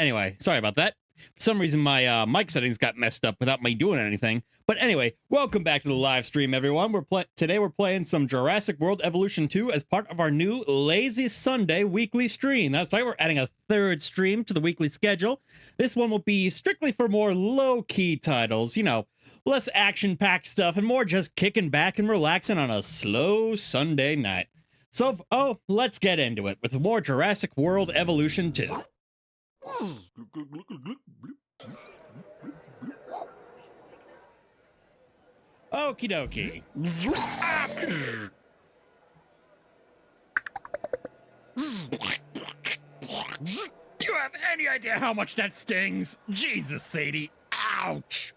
Anyway, sorry about that. For some reason, my mic settings got messed up without me doing anything. But anyway, welcome back to the live stream, everyone. Today we're playing some Jurassic World Evolution 2 as part of our new Lazy Sunday weekly stream. That's right, we're adding a third stream to the weekly schedule. This one will be strictly for more low-key titles, you know, less action-packed stuff and more just kicking back and relaxing on a slow Sunday night. So, let's get into it with more Jurassic World Evolution 2. Okie dokie. Do you have any idea how much that stings? Jesus, Sadie. Ouch.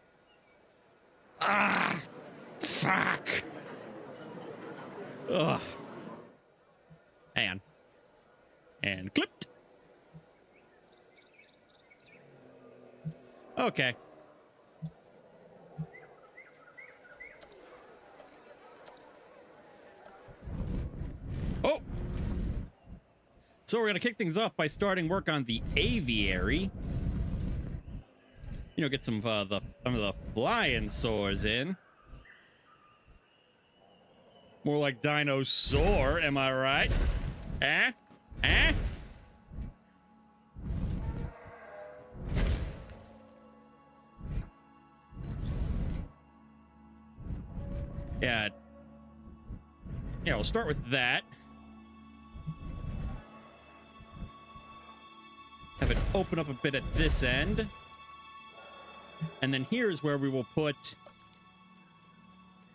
Ah, fuck. Ugh. And clipped. Okay. Oh! So we're going to kick things off by starting work on the aviary. You know, get some of the flying sores in. More like dinosaur, am I right? Eh? Eh? Yeah, we'll start with that. Have it open up a bit at this end. And then here's where we will put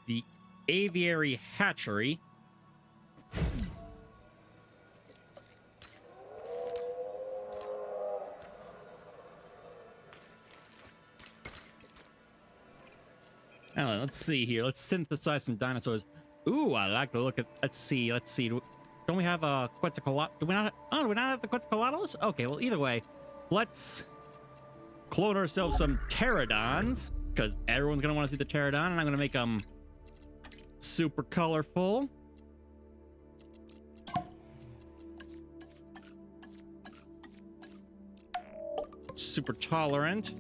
the aviary hatchery. Let's see here. Let's synthesize some dinosaurs. Ooh, I like to look at... Let's see. Don't we have a Quetzalcoatl? Do we not have the Quetzalcoatlus? Okay, well, either way, let's clone ourselves some pterodons, because everyone's going to want to see the pterodon, and I'm going to make them super colorful. Super tolerant.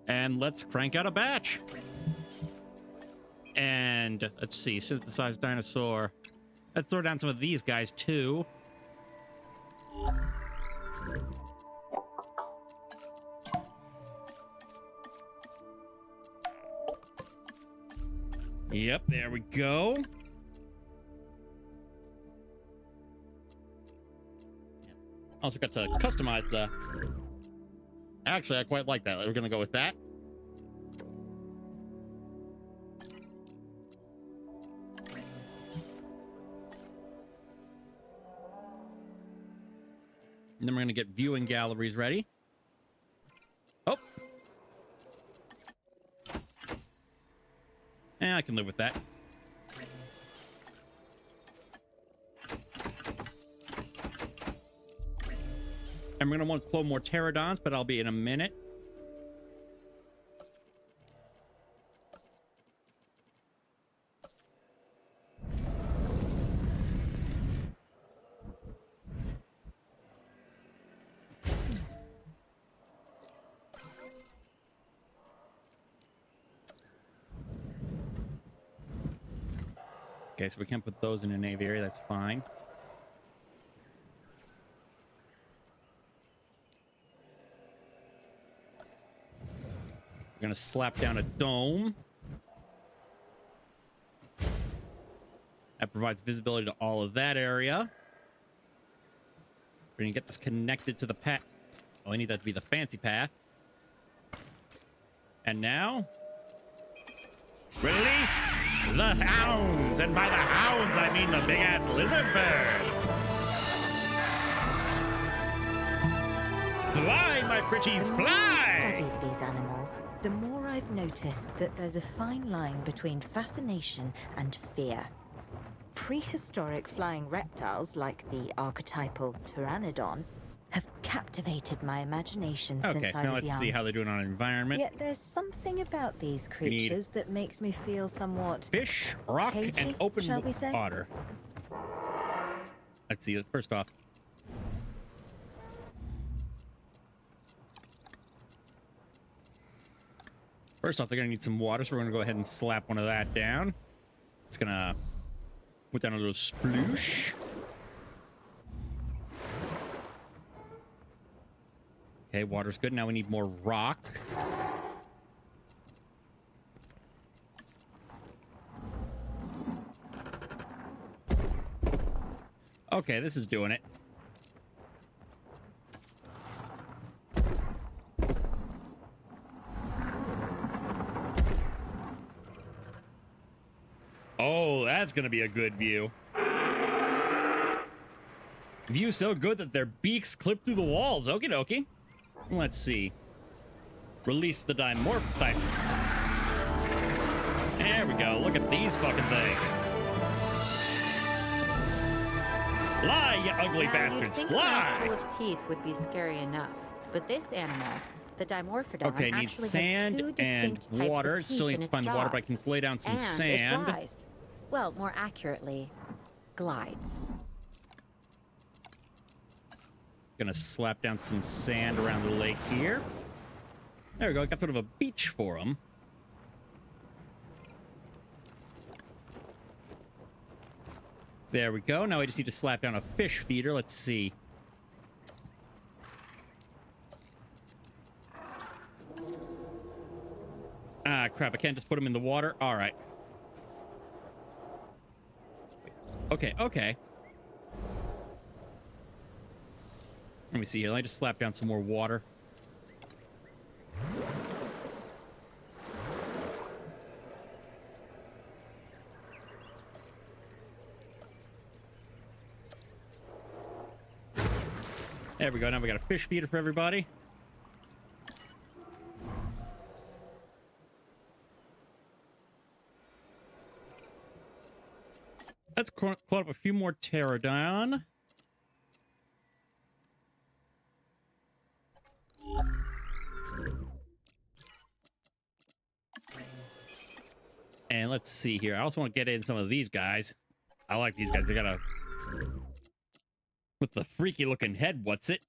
And let's crank out a batch. And let's see, synthesized dinosaur. Let's throw down some of these guys too. Yep, there we go. Also got to customize the... Actually, I quite like that. We're gonna go with that. And then we're gonna get viewing galleries ready. Oh. I can live with that. And we're gonna want to clone more pterodons, but I'll be in a minute. Okay, so we can't put those in an aviary, that's fine. We're gonna slap down a dome. That provides visibility to all of that area. We're gonna get this connected to the path. Oh, I need that to be the fancy path. And now... release the hounds! And by the hounds, I mean the big-ass lizard birds! Fly, my pretties, fly! The more I've studied these animals, the more I've noticed that there's a fine line between fascination and fear. Prehistoric flying reptiles, like the archetypal pteranodon, have captivated my imagination since I was young. Okay, now let's see how they're doing on environment. Yet there's something about these creatures that makes me feel somewhat fish, rock, cagey, and open shall we say? water. Let's see, first off. First off, they're gonna need some water, so we're gonna go ahead and slap one of that down. It's gonna put down a little sploosh. Okay, water's good. Now we need more rock. Okay, this is doing it. Oh, that's gonna be a good view. View so good that their beaks clip through the walls. Okie dokie. Let's see. Release the dimorph. There we go. Look at these fucking things. Fly, you ugly bastards! You'd think Fly! a mouthful of teeth would be scary enough, but this animal, the Dimorphodon, Okay, it needs actually sand has two and distinct types water. of It teeth still in needs to its find water, but I jaws. can lay down some And sand. it flies. Well, more accurately, glides. Gonna slap down some sand around the lake here. There we go. Got sort of a beach for them. There we go. Now we just need to slap down a fish feeder. Let's see. Ah, crap. I can't just put them in the water. All right. Okay, okay. Let me see here. Let me just slap down some more water. There we go. Now we got a fish feeder for everybody. Let's clone up a few more pterodon. And let's see here. I also want to get in some of these guys. I like these guys. They got a... with the freaky looking head, what's it?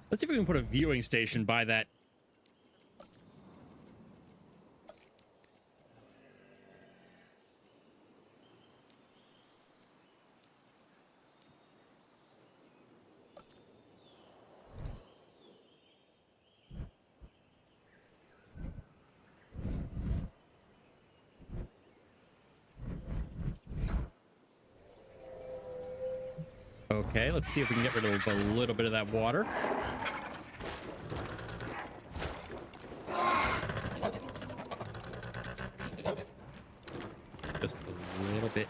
Let's see if we can put a viewing station by that. Okay, let's see if we can get rid of a little bit of that water. Just a little bit.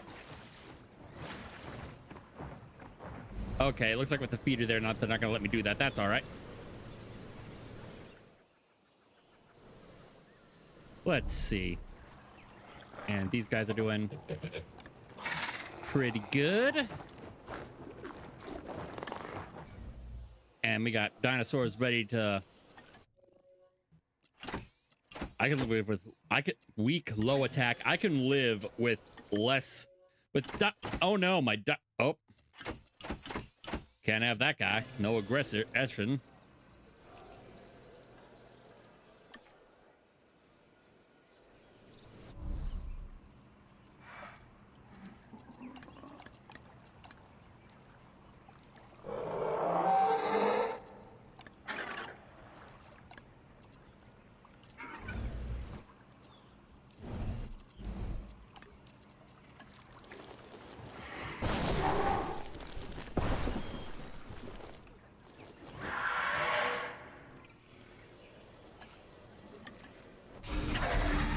Okay, it looks like with the feeder there, they're not going to let me do that. That's all right. Let's see. And these guys are doing pretty good. And we got dinosaurs ready to... I can live with... weak, low attack. I can live with less... oh no, oh. Can't have that guy. No aggression.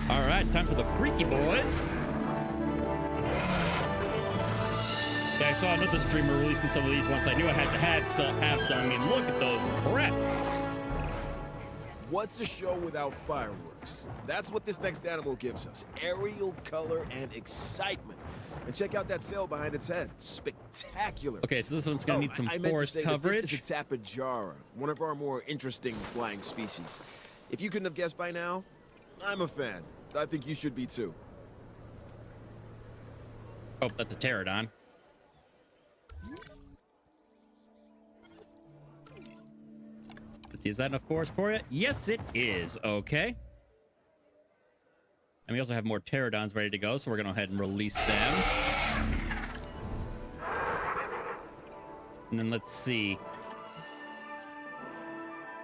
All right, time for the freaky boys. Yeah, I saw another streamer releasing some of these once. I knew I had to have some. I mean, look at those crests. What's a show without fireworks? works. That's what this next animal gives us. Aerial color and excitement. And check out that sail behind its head. Spectacular. Okay, so this one's gonna need some I meant to forest say coverage. That this is a tapejara, one of our more interesting flying species. If you couldn't have guessed by now, I'm a fan. I think you should be too. Oh, that's a pterodon. Let's see, is that enough forest for you? Yes, it is. Okay. And we also have more pterodons ready to go, so we're going to go ahead and release them. And then let's see.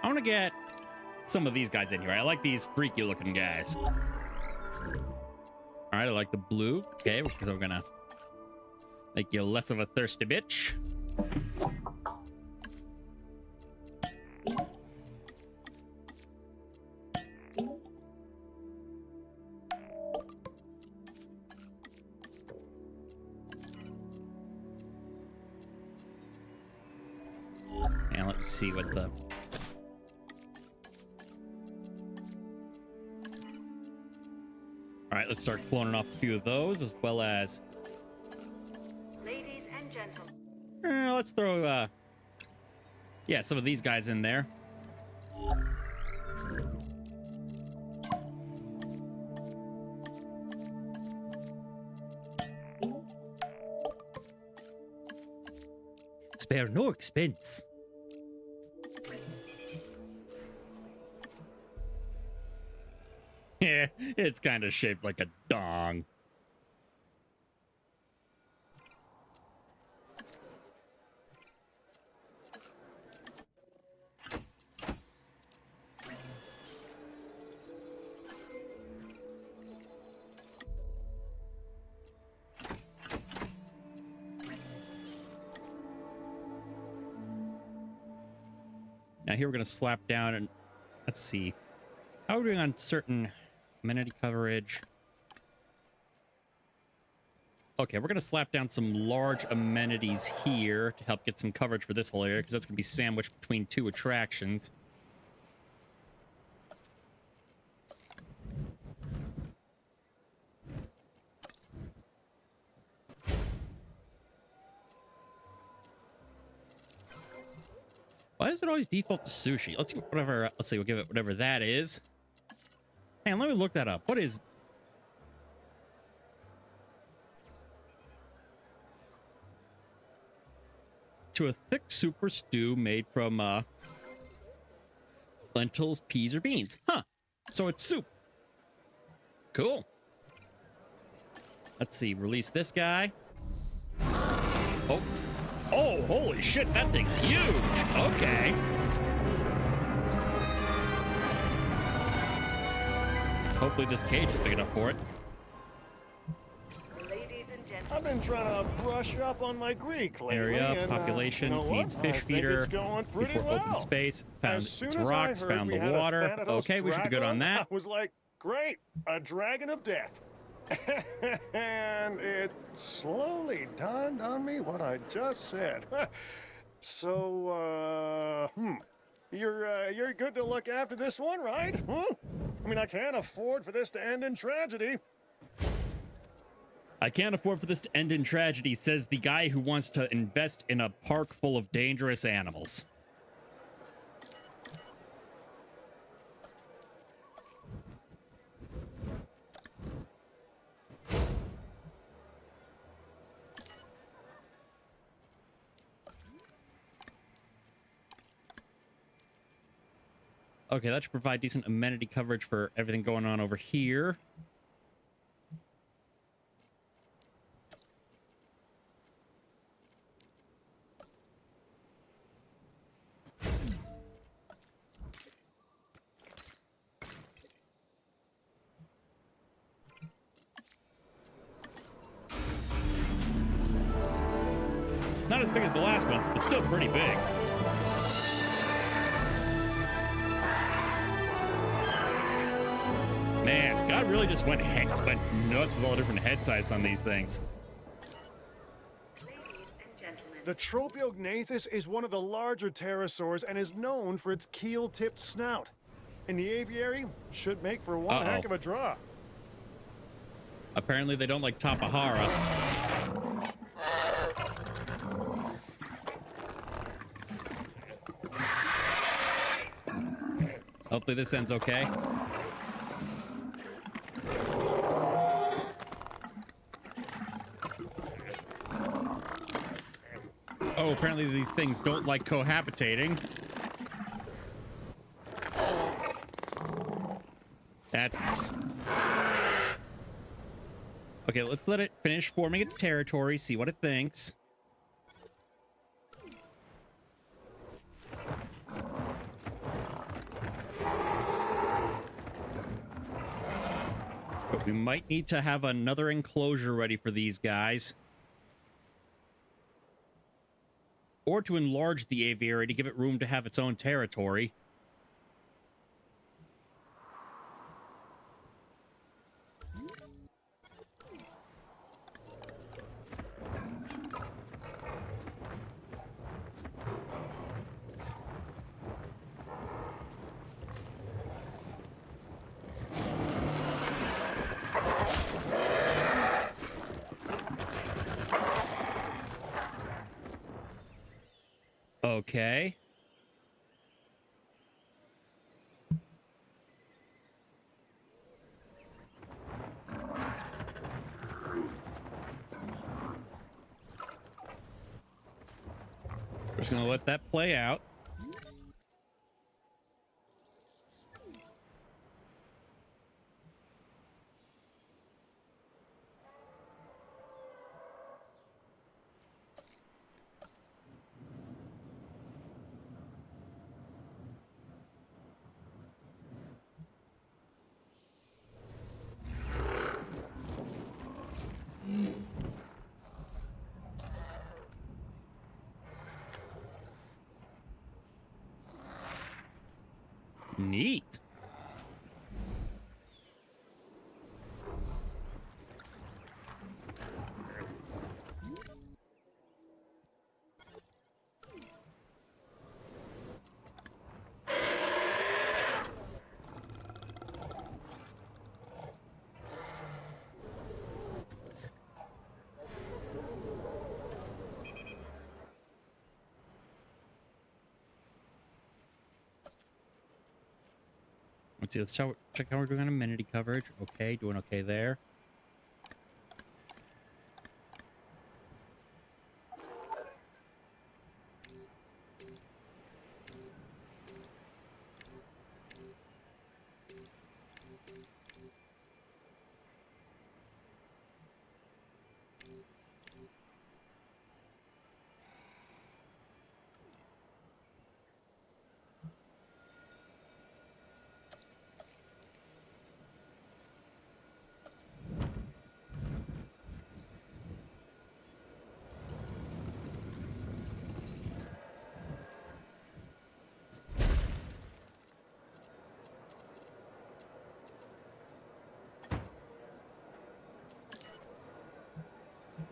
I want to get some of these guys in here. I like these freaky looking guys. All right, I like the blue. Okay, because we're going to make you less of a thirsty bitch. And let's see what the... All right, let's start cloning off a few of those, as well as... Ladies and gentlemen. let's throw, yeah, some of these guys in there. Spare no expense. Yeah, it's kind of shaped like a dong. Now here we're going to slap down and let's see. How are we doing on certain amenity coverage? Okay, we're going to slap down some large amenities here to help get some coverage for this whole area because that's going to be sandwiched between two attractions. Why does it always default to sushi? Let's see whatever. Let's see. We'll give it whatever that is. Man, let me look that up. What is? To a thick super stew made from lentils, peas, or beans. Huh. So it's soup. Cool. Let's see. Release this guy. Oh. Oh, holy shit, that thing's huge. Okay. Hopefully this cage is big enough for it. Ladies and gentlemen. I've been trying to brush up on my Greek lately. Area, and, population, you know needs what? fish I think feeder, it's going needs pretty more open well. space, found As soon its as I rocks, heard found we the had a water. Thanatos Okay, we should be good on dragon, that. I was like, great, a dragon of death. And it slowly dawned on me what I just said. So, you're good to look after this one, right? I mean, I can't afford for this to end in tragedy. I can't afford for this to end in tragedy, says the guy who wants to invest in a park full of dangerous animals. Okay, that should provide decent amenity coverage for everything going on over here. Not as big as the last ones, but still pretty big. Man, God really just went nuts with all the different head types on these things. Ladies and gentlemen. The Tropiognathus is one of the larger pterosaurs and is known for its keel-tipped snout. And the aviary should make for one Uh-oh. heck of a draw. Apparently they don't like Tapahara. Hopefully this ends okay. Oh, apparently these things don't like cohabitating. That's... Okay, let's let it finish forming its territory, see what it thinks. But we might need to have another enclosure ready for these guys. Or to enlarge the aviary to give it room to have its own territory. Okay. We're just gonna let that play out. Neat. Let's see. Let's check how we're doing on amenity coverage. Okay, doing okay there.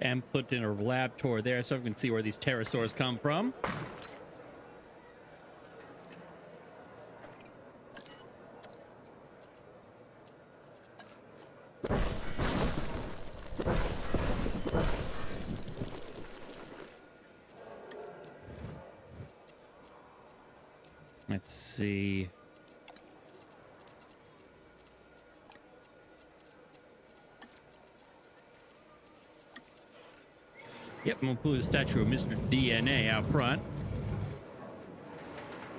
And put in a lab tour there so we can see where these pterosaurs come from. Let's see. Yep, I'm gonna put a statue of Mr. DNA out front.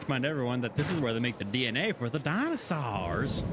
Remind everyone that this is where they make the DNA for the dinosaurs.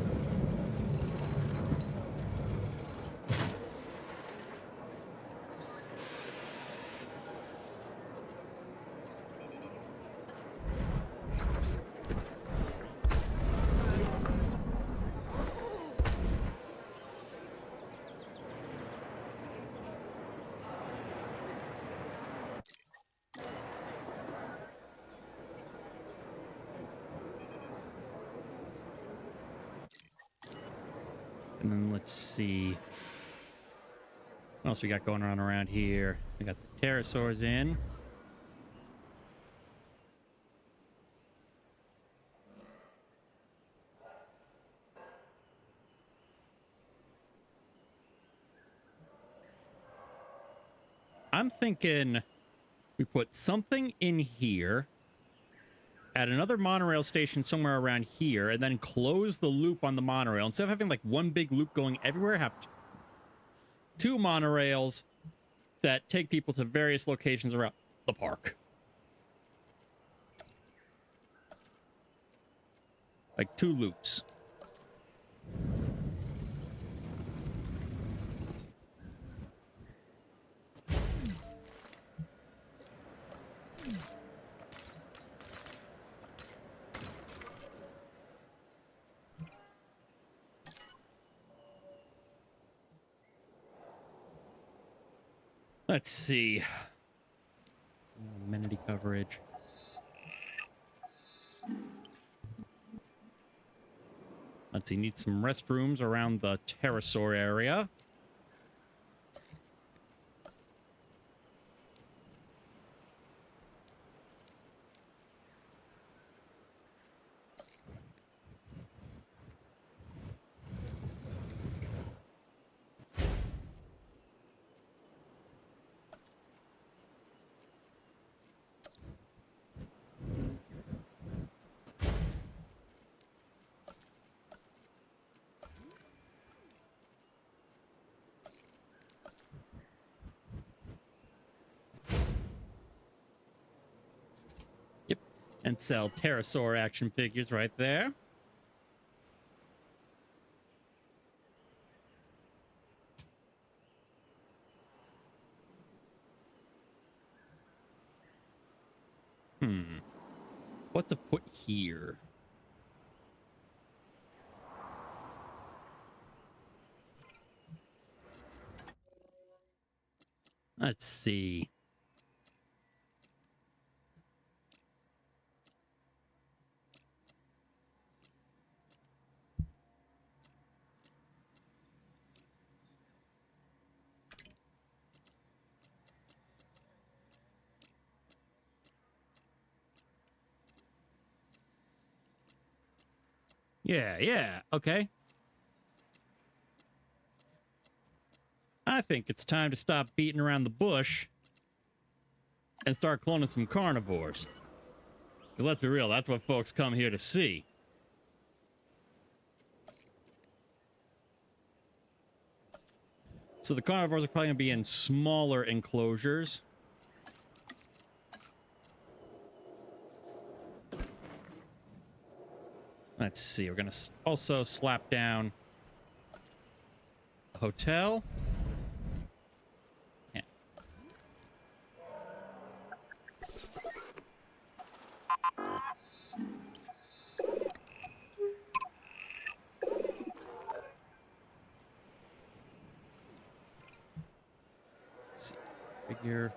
And then let's see. What else we got going on around here? We got the pterosaurs in. I'm thinking we put something in here, at another monorail station somewhere around here, and then close the loop on the monorail. Instead of having like one big loop going everywhere, have two monorails that take people to various locations around the park. Like two loops. Let's see. Amenity coverage. Let's see. Need some restrooms around the pterosaur area. Yep. And sell pterosaur action figures right there. What to put here? Let's see. Yeah, okay. I think it's time to stop beating around the bush and start cloning some carnivores. Because let's be real, that's what folks come here to see. So the carnivores are probably going to be in smaller enclosures. Let's see. We're going to also slap down a hotel. Yeah. Let's see. Figure.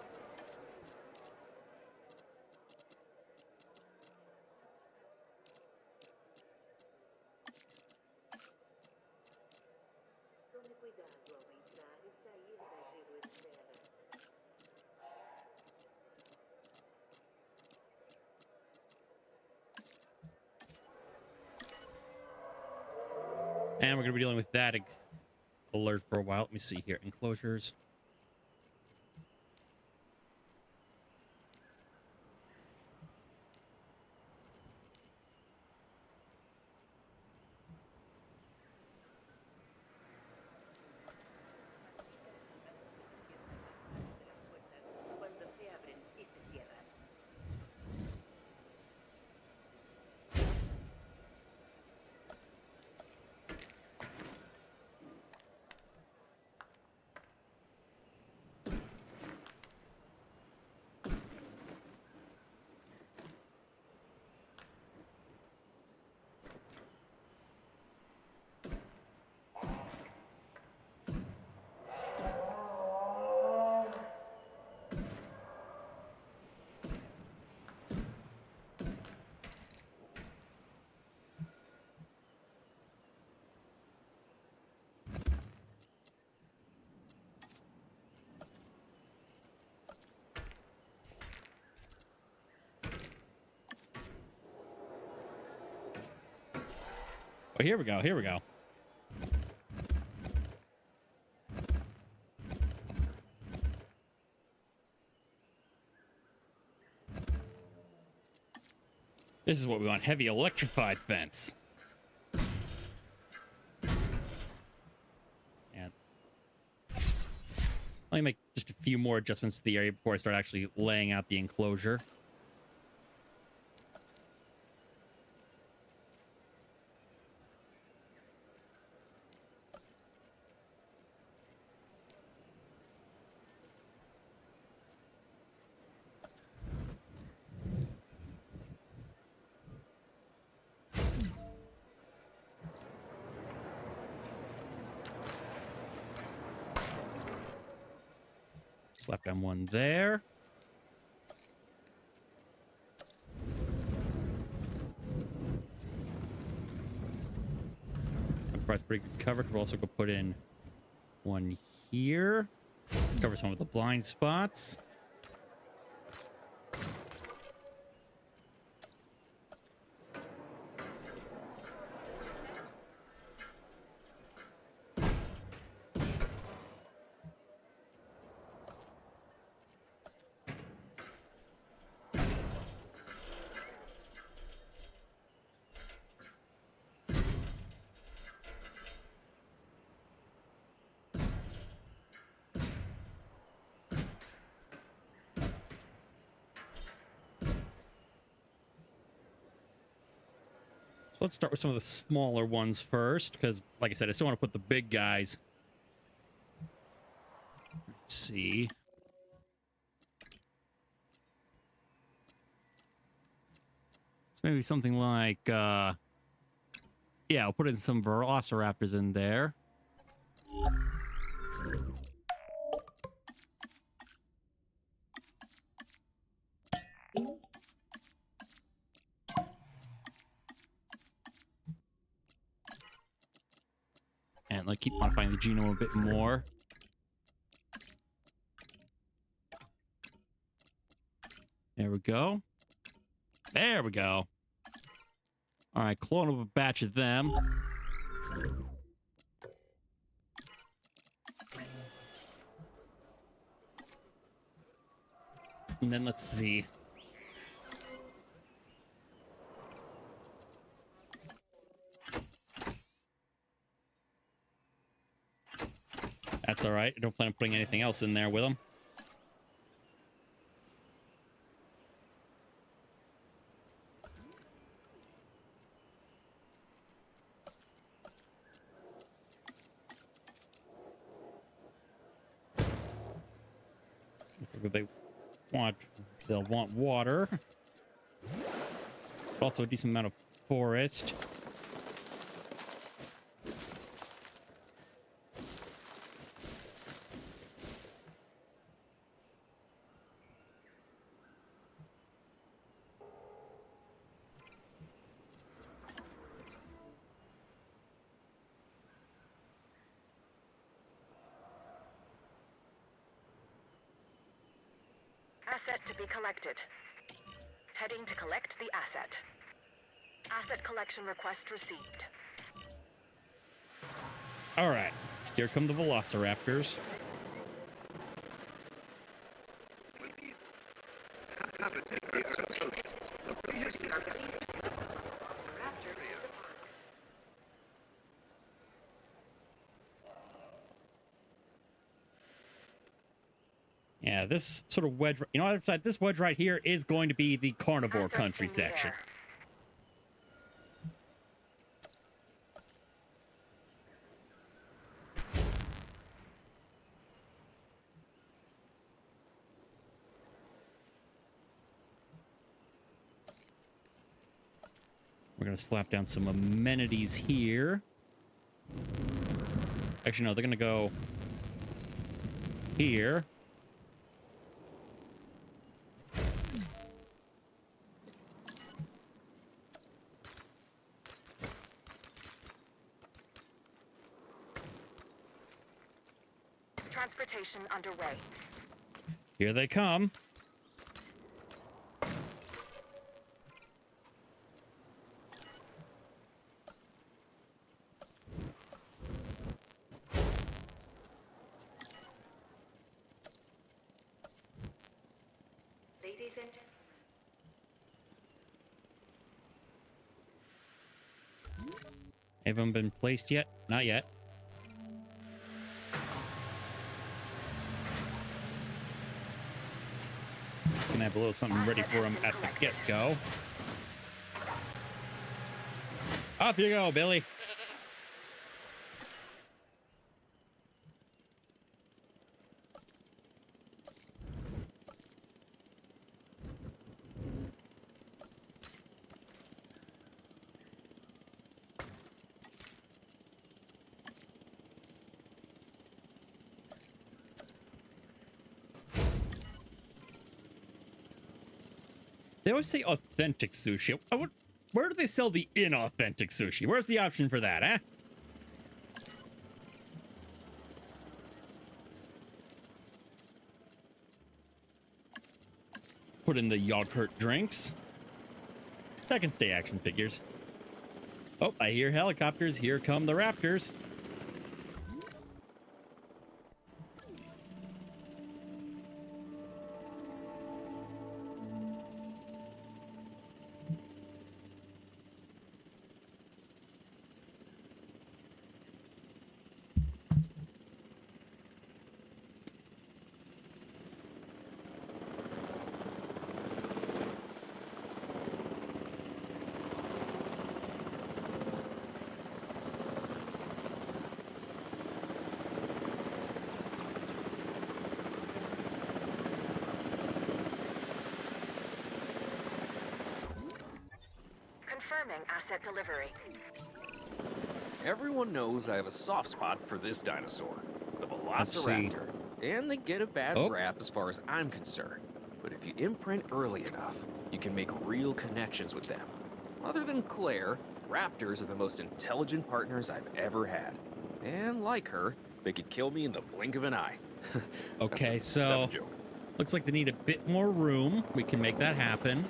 And we're going to be dealing with that alert for a while. Let me see here. Enclosures. Oh, here we go. Here we go. This is what we want. Heavy electrified fence. And let me make just a few more adjustments to the area before I start actually laying out the enclosure. Slap down one there. That part's pretty good covered. We're also going to put in one here. Cover some of the blind spots. So let's start with some of the smaller ones first, because, like I said, I still want to put the big guys. Let's see. So maybe something like, yeah, I'll put in some velociraptors in there. And like keep modifying the genome a bit more. There we go. There we go. All right, clone up a batch of them. And then let's see. That's all right. I don't plan on putting anything else in there with them. They'll want water. Also a decent amount of forest. Asset to be collected. Heading to collect the asset. Asset collection request received. All right, here come the velociraptors. Yeah, this sort of wedge, you know, this wedge right here is going to be the carnivore Assets country in the section. air. We're going to slap down some amenities here. Actually, no, they're going to go here. Transportation underway. Here they come. Ladies and Haven't been placed yet? Not yet. Gonna have a little something ready for him at the get-go. Off you go, Billy. They always say authentic sushi. Where do they sell the inauthentic sushi? Where's the option for that, eh? Put in the yogurt drinks. That can stay action figures. Oh, I hear helicopters. Here come the raptors. Confirming asset delivery. Everyone knows I have a soft spot for this dinosaur, the Let's see. Velociraptor. And they get a bad Oh. rap as far as I'm concerned. But if you imprint early enough, you can make real connections with them. Other than Claire, raptors are the most intelligent partners I've ever had. And like her, they could kill me in the blink of an eye. Okay, that's so a joke. looks like they need a bit more room. We can make that happen.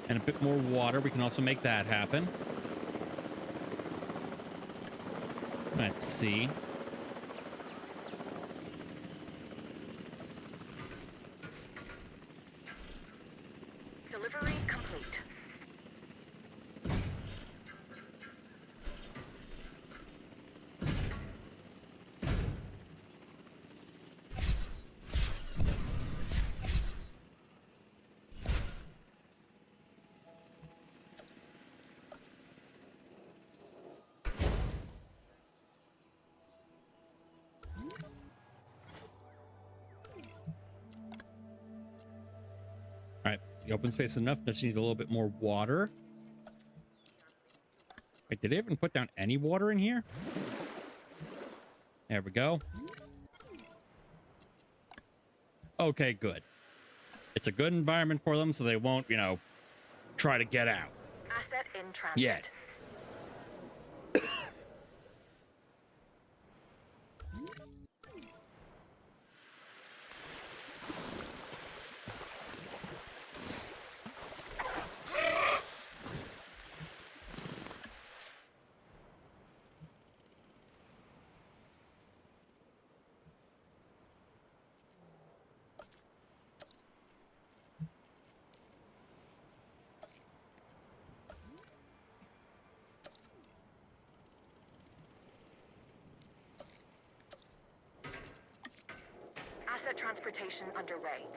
And a bit more water. We can also make that happen. Let's see. Delivery complete. All right, the open space is enough. Just needs a little bit more water. Wait, did they even put down any water in here? There we go. Okay, good. It's a good environment for them, so they won't, you know, try to get out Asset in transit. yet. Asset transportation underway.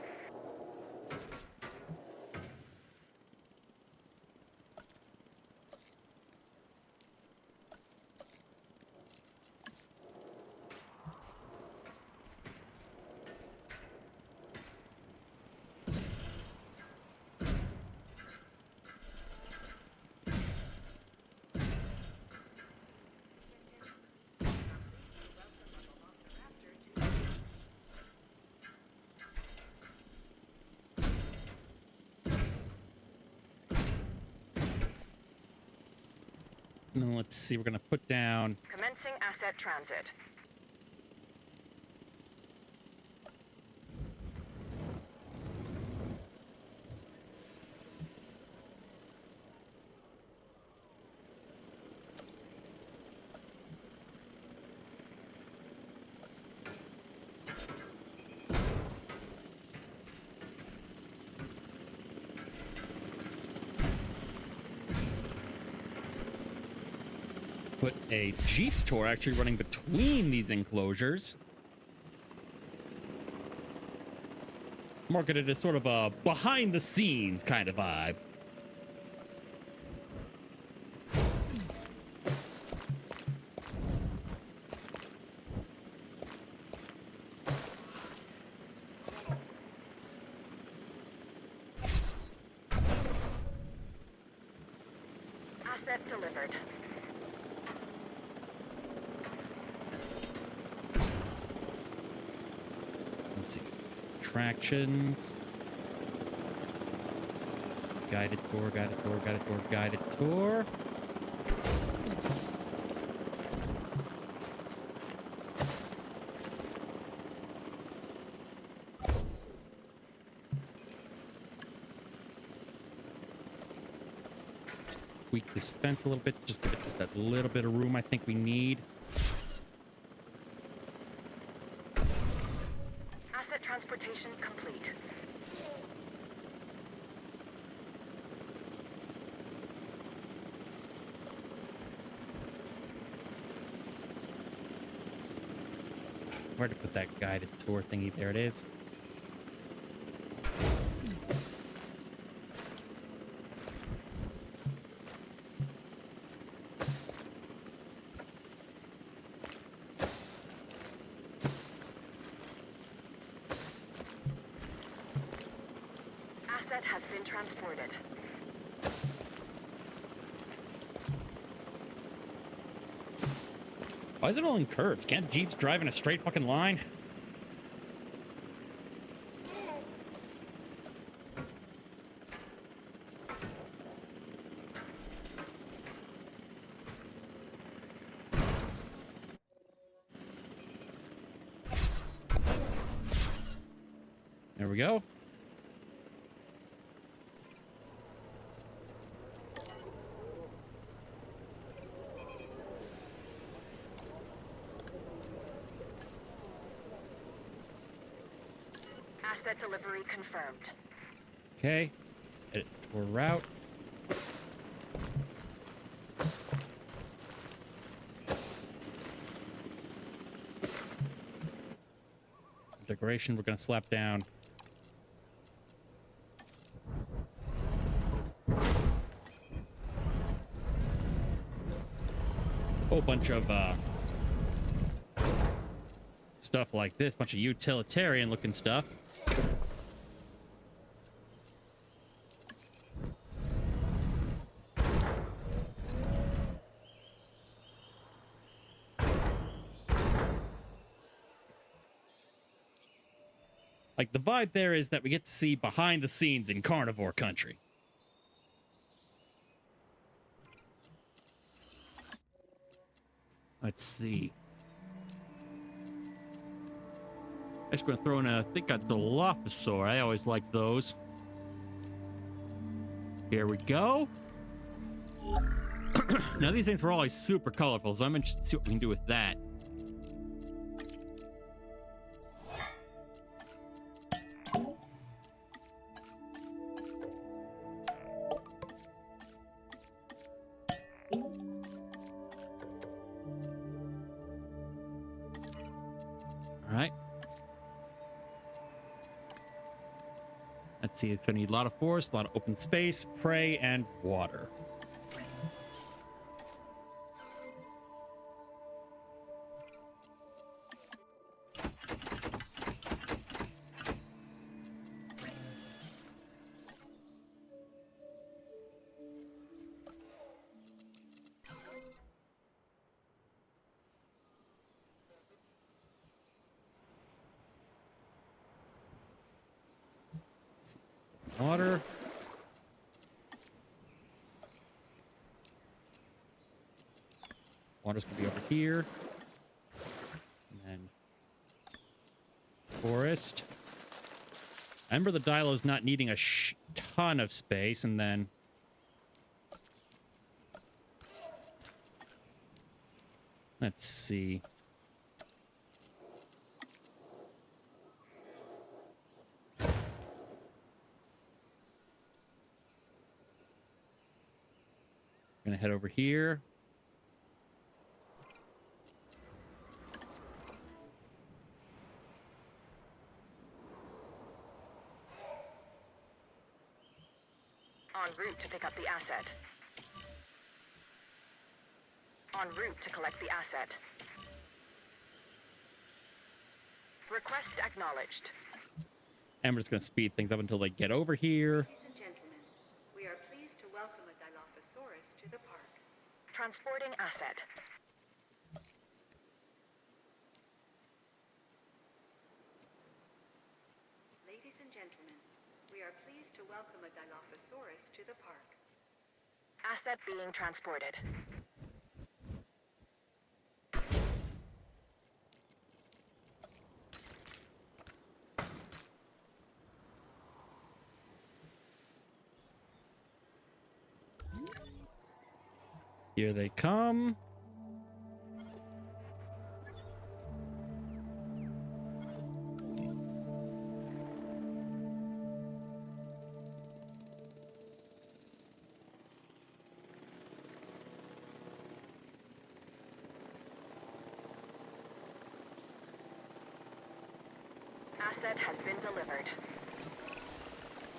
And then let's see, we're going to put down... Commencing asset transit. put a Jeep tour actually running between these enclosures. Marketed as sort of a behind the scenes kind of vibe. Asset delivered. Let's see. Attractions. Guided tour, guided tour, guided tour, guided tour. Tweak this fence a little bit, just give it just that little bit of room I think we need. Asset transportation complete. Where to put that guided tour thingy? There it is. Asset has been transported. Why is it all in curves? Can't Jeeps drive in a straight fucking line? There we go. Asset delivery confirmed. Okay. Edit tour route. Decoration we're gonna slap down. Whole bunch of stuff like this, bunch of utilitarian looking stuff. Like, the vibe there is that we get to see behind the scenes in carnivore country. Let's see. I'm just going to throw in I think a Dilophosaur. I always like those. Here we go. Now, these things were always super colorful, so I'm interested to see what we can do with that. Alright. Let's see, it's gonna need a lot of forest, a lot of open space, prey, and water. Water. Water's gonna be over here. And then forest. I remember the Dilo's not needing a ton of space, and then let's see. Gonna head over here. En route to pick up the asset. En route to collect the asset. Request acknowledged. And we're just going to speed things up until they get over here. Ladies and gentlemen, we are pleased to welcome a Dilophosaurus to the park. Transporting asset. Ladies and gentlemen, we are pleased to welcome a Dilophosaurus to the park. Asset being transported. Here they come. Asset has been delivered.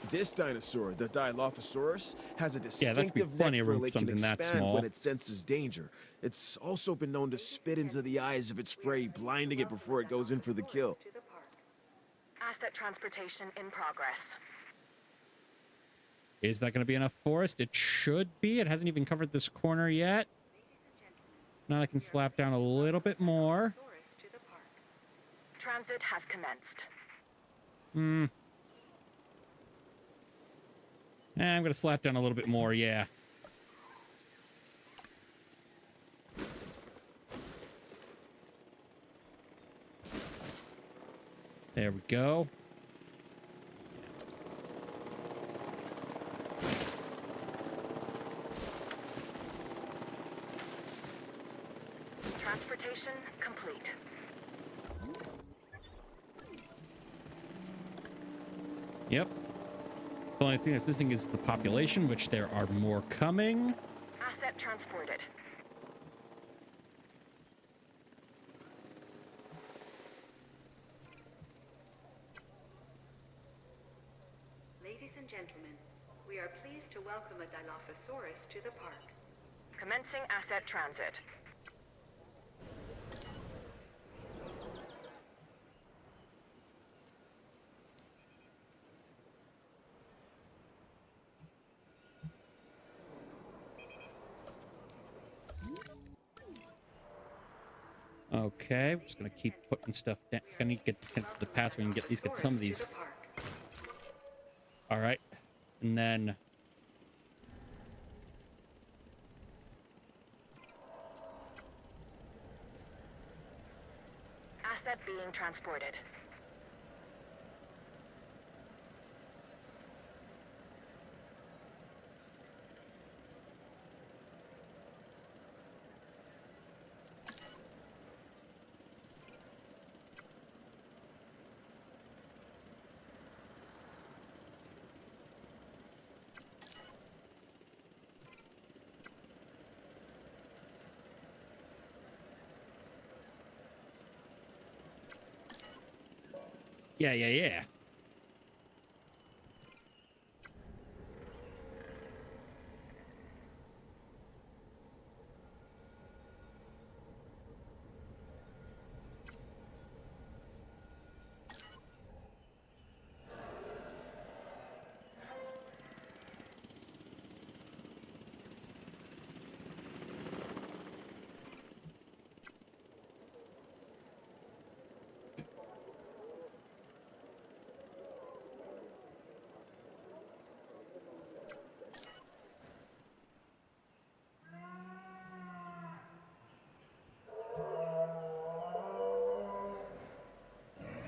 This dinosaur, the Dilophosaurus, has a Yeah, that should be distinctive plenty neck of frill room for it can something that expand small. when it senses danger. It's also been known to spit into the eyes of its prey, blinding it before it goes in for the kill. To the park. Asset transportation in progress. Is that going to be enough forest? It should be. It hasn't even covered this corner yet. Ladies and gentlemen, Now I can slap down a little bit more. Dilophosaurus to the park. Transit has commenced. I'm going to slap down a little bit more, yeah. There we go. Transportation complete. Yep. The only thing that's missing is the population, which there are more coming. Asset transported. Ladies and gentlemen, we are pleased to welcome a Dilophosaurus to the park. Commencing asset transit. Okay, we're just gonna keep putting stuff down. I need to get to the pass so we can get at least get some of Dilophosaurus to these. the park. All right, and then Asset being transported. yeah.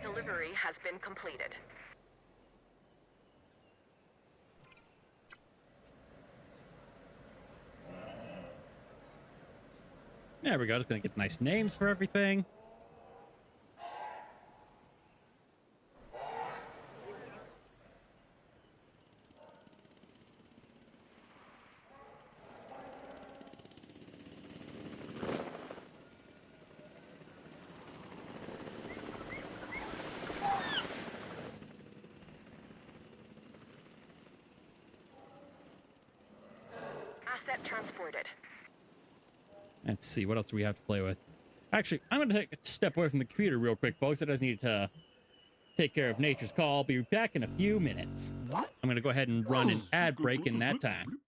Delivery has been completed. There we go. Just gonna get nice names for everything. transported. Let's see, what else do we have to play with? Actually, I'm going to take a step away from the computer real quick, folks. I just need to take care of nature's call. I'll be back in a few minutes. I'm going to go ahead and run an ad break in that time.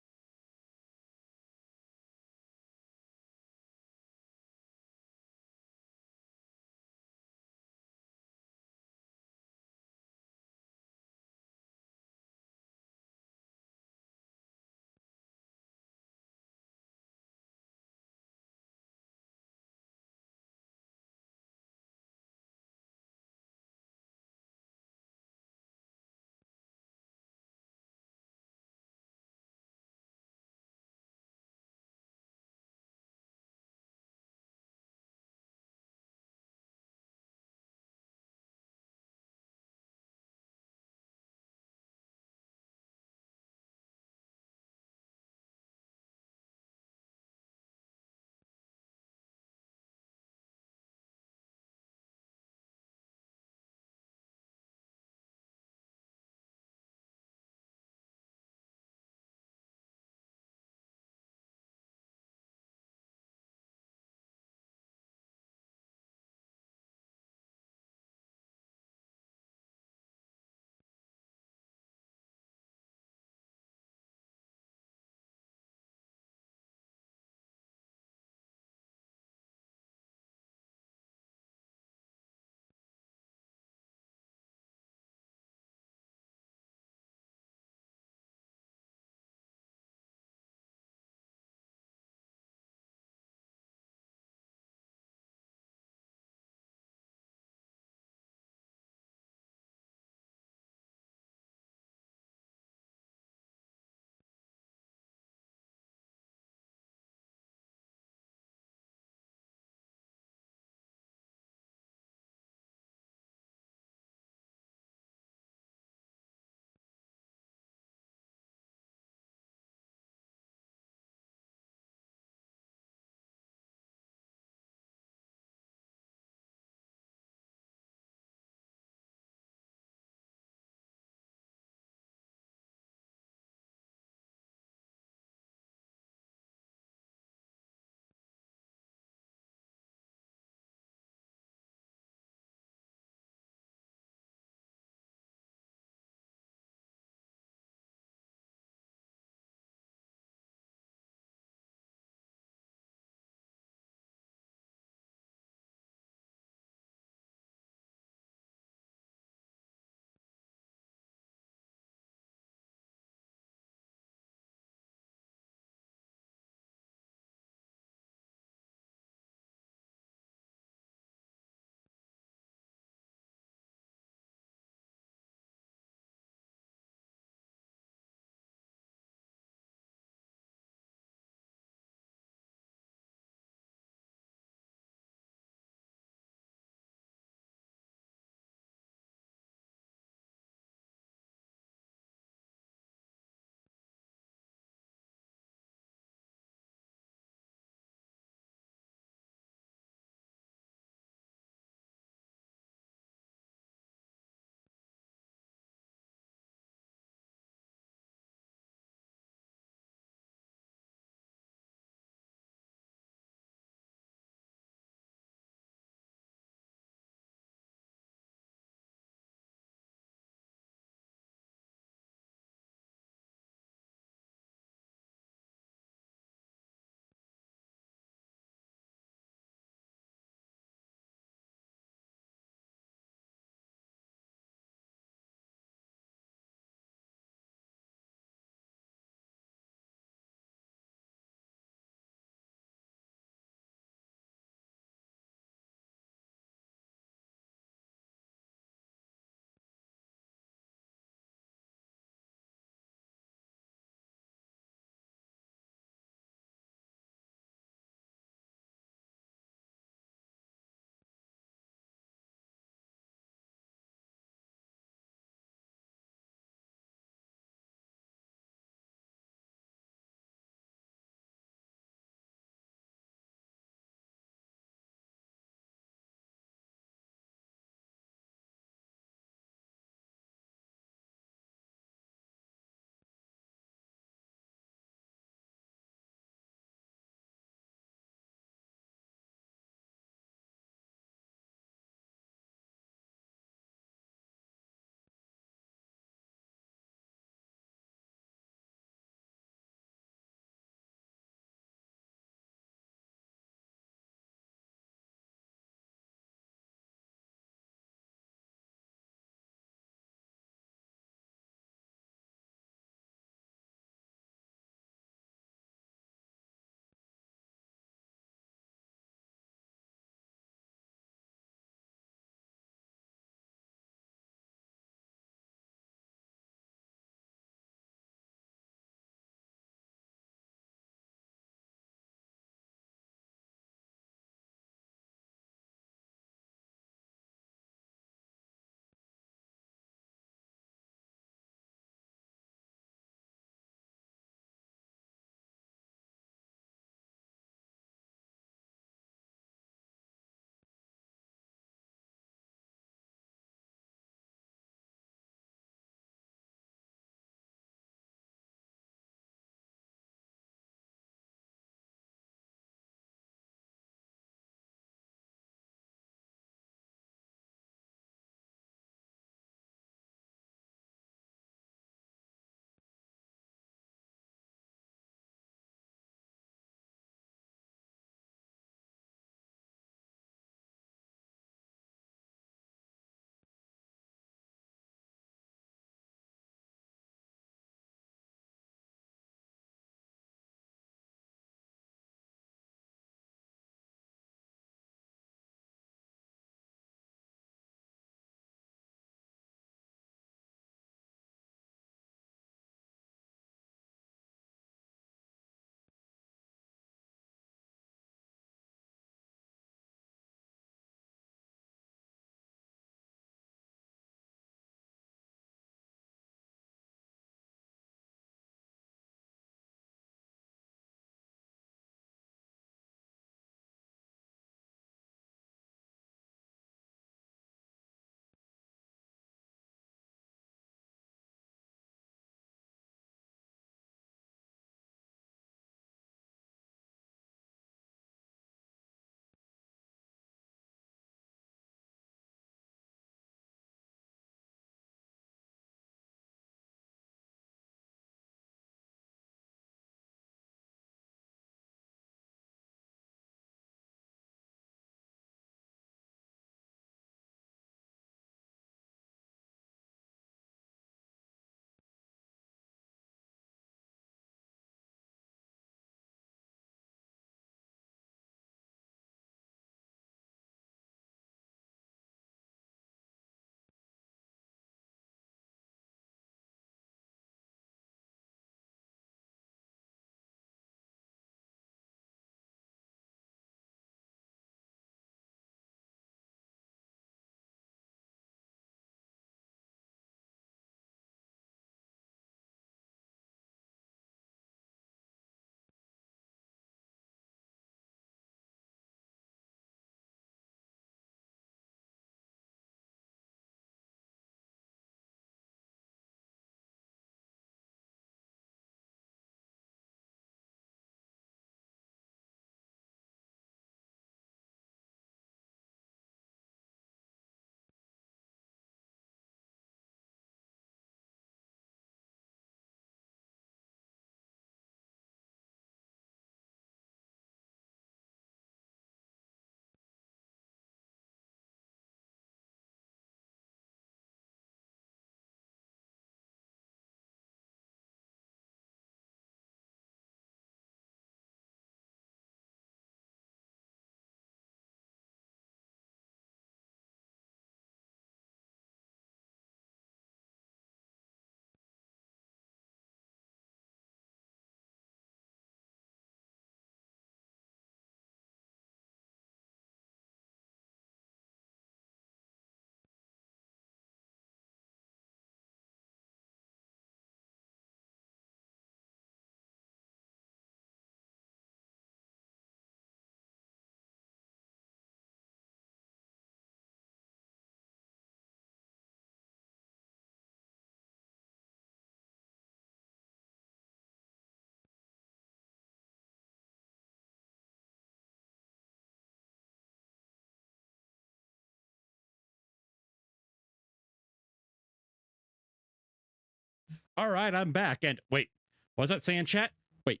All right, I'm back. And wait, was that saying chat? Wait,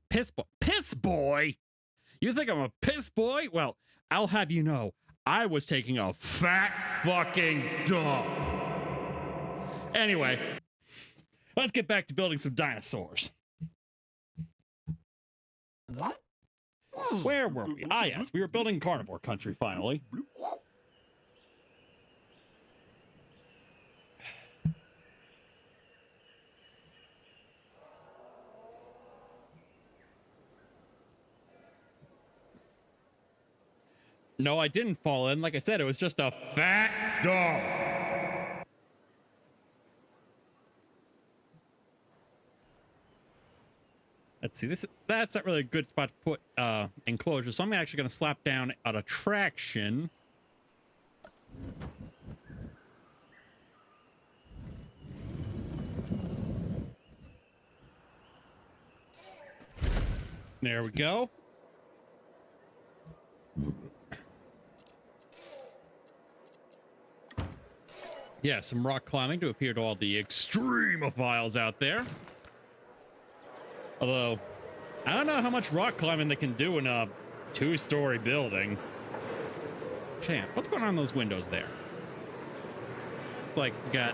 piss boy? Piss boy? You think I'm a piss boy? Well, I'll have you know, I was taking a fat fucking dump. Anyway, let's get back to building some dinosaurs. Where were we? Ah, yes, we were building carnivore country finally. No, I didn't fall in. Like I said, it was just a fat dump. Let's see, that's not really a good spot to put enclosure, so I'm actually going to slap down an attraction. There we go. Yeah, some rock climbing to appeal to all the extremophiles out there. Although, I don't know how much rock climbing they can do in a 2-story building. Champ, what's going on in those windows there? It's like, got...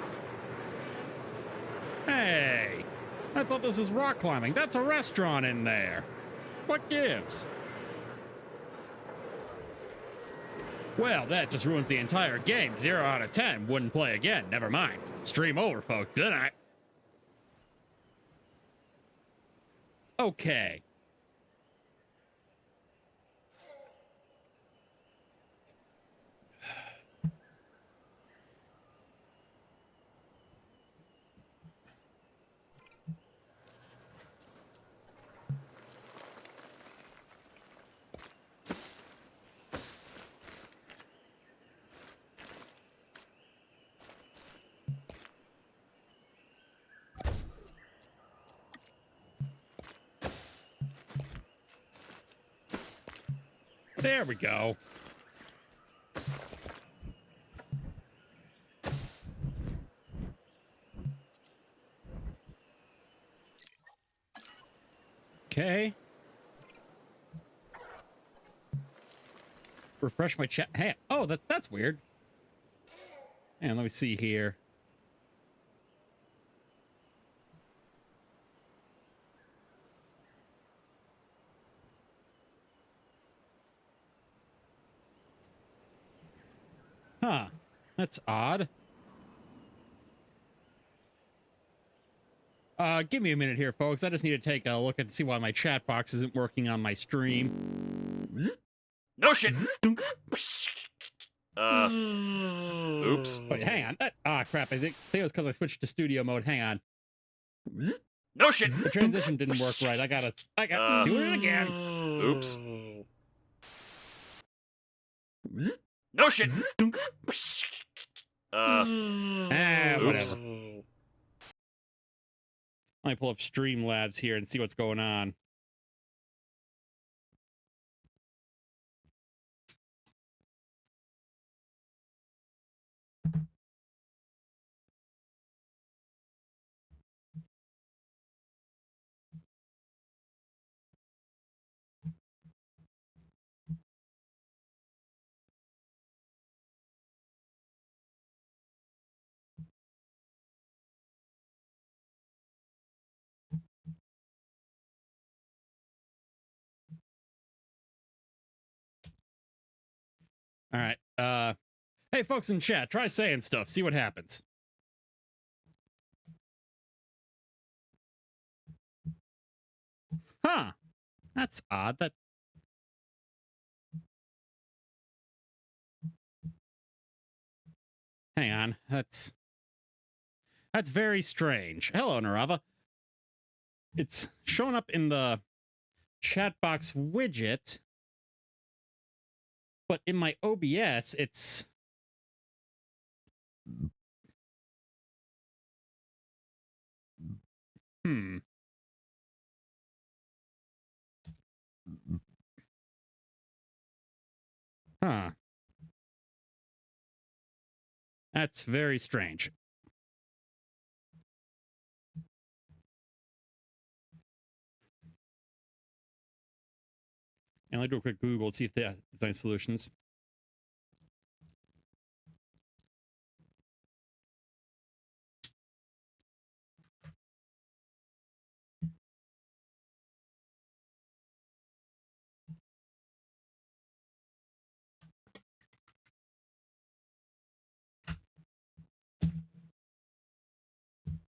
Hey! I thought this was rock climbing. That's a restaurant in there. What gives? Well, that just ruins the entire game. 0 out of 10. Wouldn't play again. Never mind. Stream over, folks. Good night. Okay. There we go. Okay. Refresh my chat. Hey, oh, that's weird. And let me see here. Huh. That's odd. Give me a minute here, folks. I just need to take a look and see why my chat box isn't working on my stream. No shit. Oops. Wait, hang on. Crap. I think it was because I switched to studio mode. Hang on. No shit. The transition didn't work right. I gotta do it again. Oops. No shit. Whatever. Let me pull up Streamlabs here and see what's going on. All right. Hey, folks in chat, try saying stuff. See what happens. Huh. That's odd. Hang on. That's very strange. Hello, Narava. It's showing up in the chat box widget, but in my OBS, it's... Huh. That's very strange. And I'll do a quick Google to see if they have design solutions.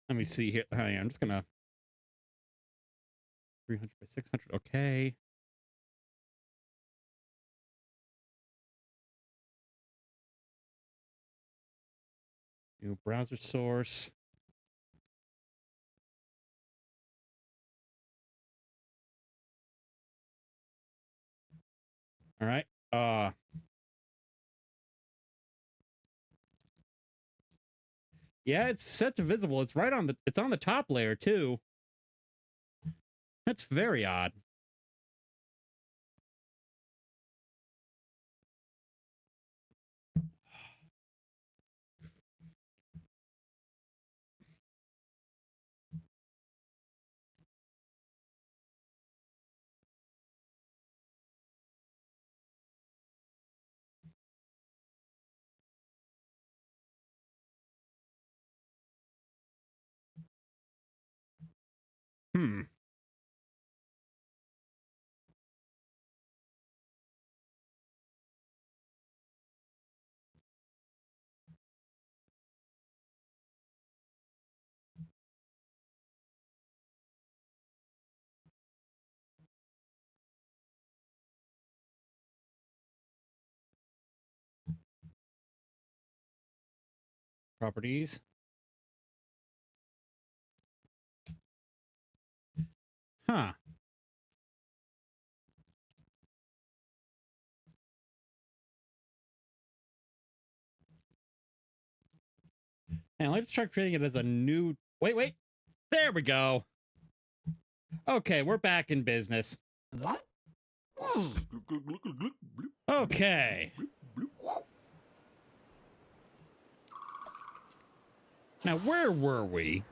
Let me see here. Oh, yeah, I'm just gonna 300 by 600. Okay. New browser source. All right. Yeah, it's set to visible. It's right on it's on the top layer too. That's very odd. Hmm. Properties. Huh. And let's try creating it as a new. Wait. There we go. Okay, we're back in business. Okay. Now, where were we?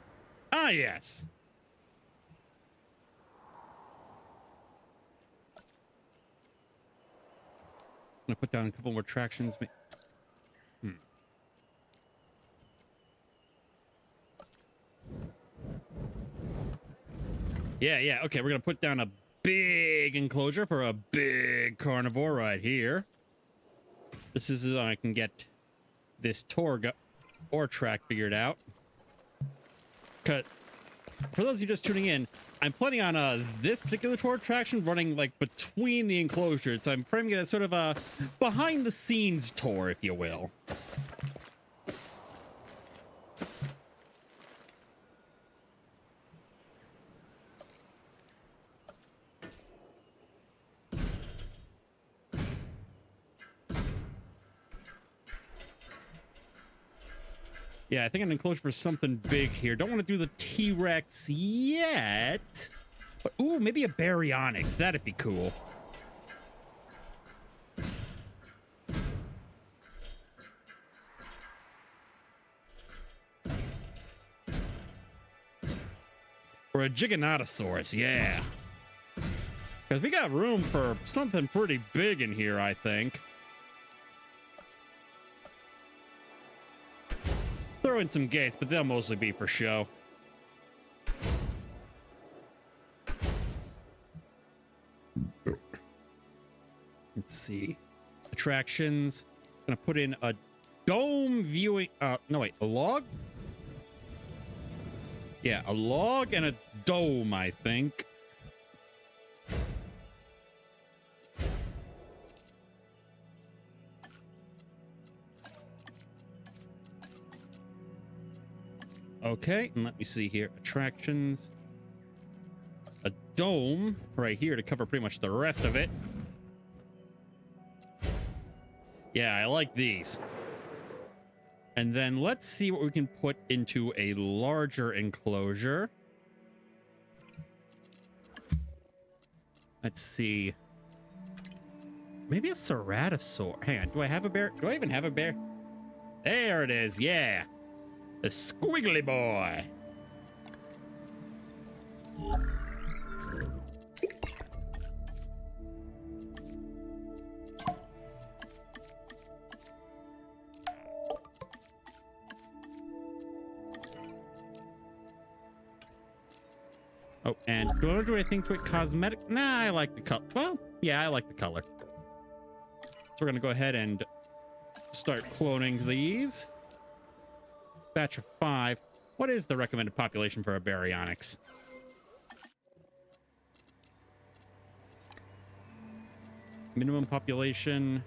Ah, yes. I'm gonna put down a couple more tractions. Yeah. Okay, we're gonna put down a big enclosure for a big carnivore right here. This is so I can get this tour or track figured out. Cut. For those of you just tuning in, I'm planning on this particular tour attraction running like between the enclosures. So I'm framing it as sort of a behind the scenes tour, if you will. Yeah, I think an enclosure for something big here. Don't want to do the T-Rex yet. But, ooh, maybe a baryonyx. That'd be cool. Or a Giganotosaurus, yeah. Because we got room for something pretty big in here, I think. Throw in some gates, but they'll mostly be for show. Let's see. Attractions. Gonna put in a dome viewing. No, wait. A log? Yeah, a log and a dome, I think. Okay, and let me see here. Attractions. A dome right here to cover pretty much the rest of it. Yeah, I like these. And then let's see what we can put into a larger enclosure. Let's see. Maybe a ceratosaur. Hang on, do I have a bear? Do I even have a bear? There it is, yeah. The squiggly boy. Oh, and do I want to do anything to it cosmetic? Nah, I like the color. Well, yeah, I like the color. So we're going to go ahead and start cloning these. Batch of 5. What is the recommended population for a baryonyx? Minimum population.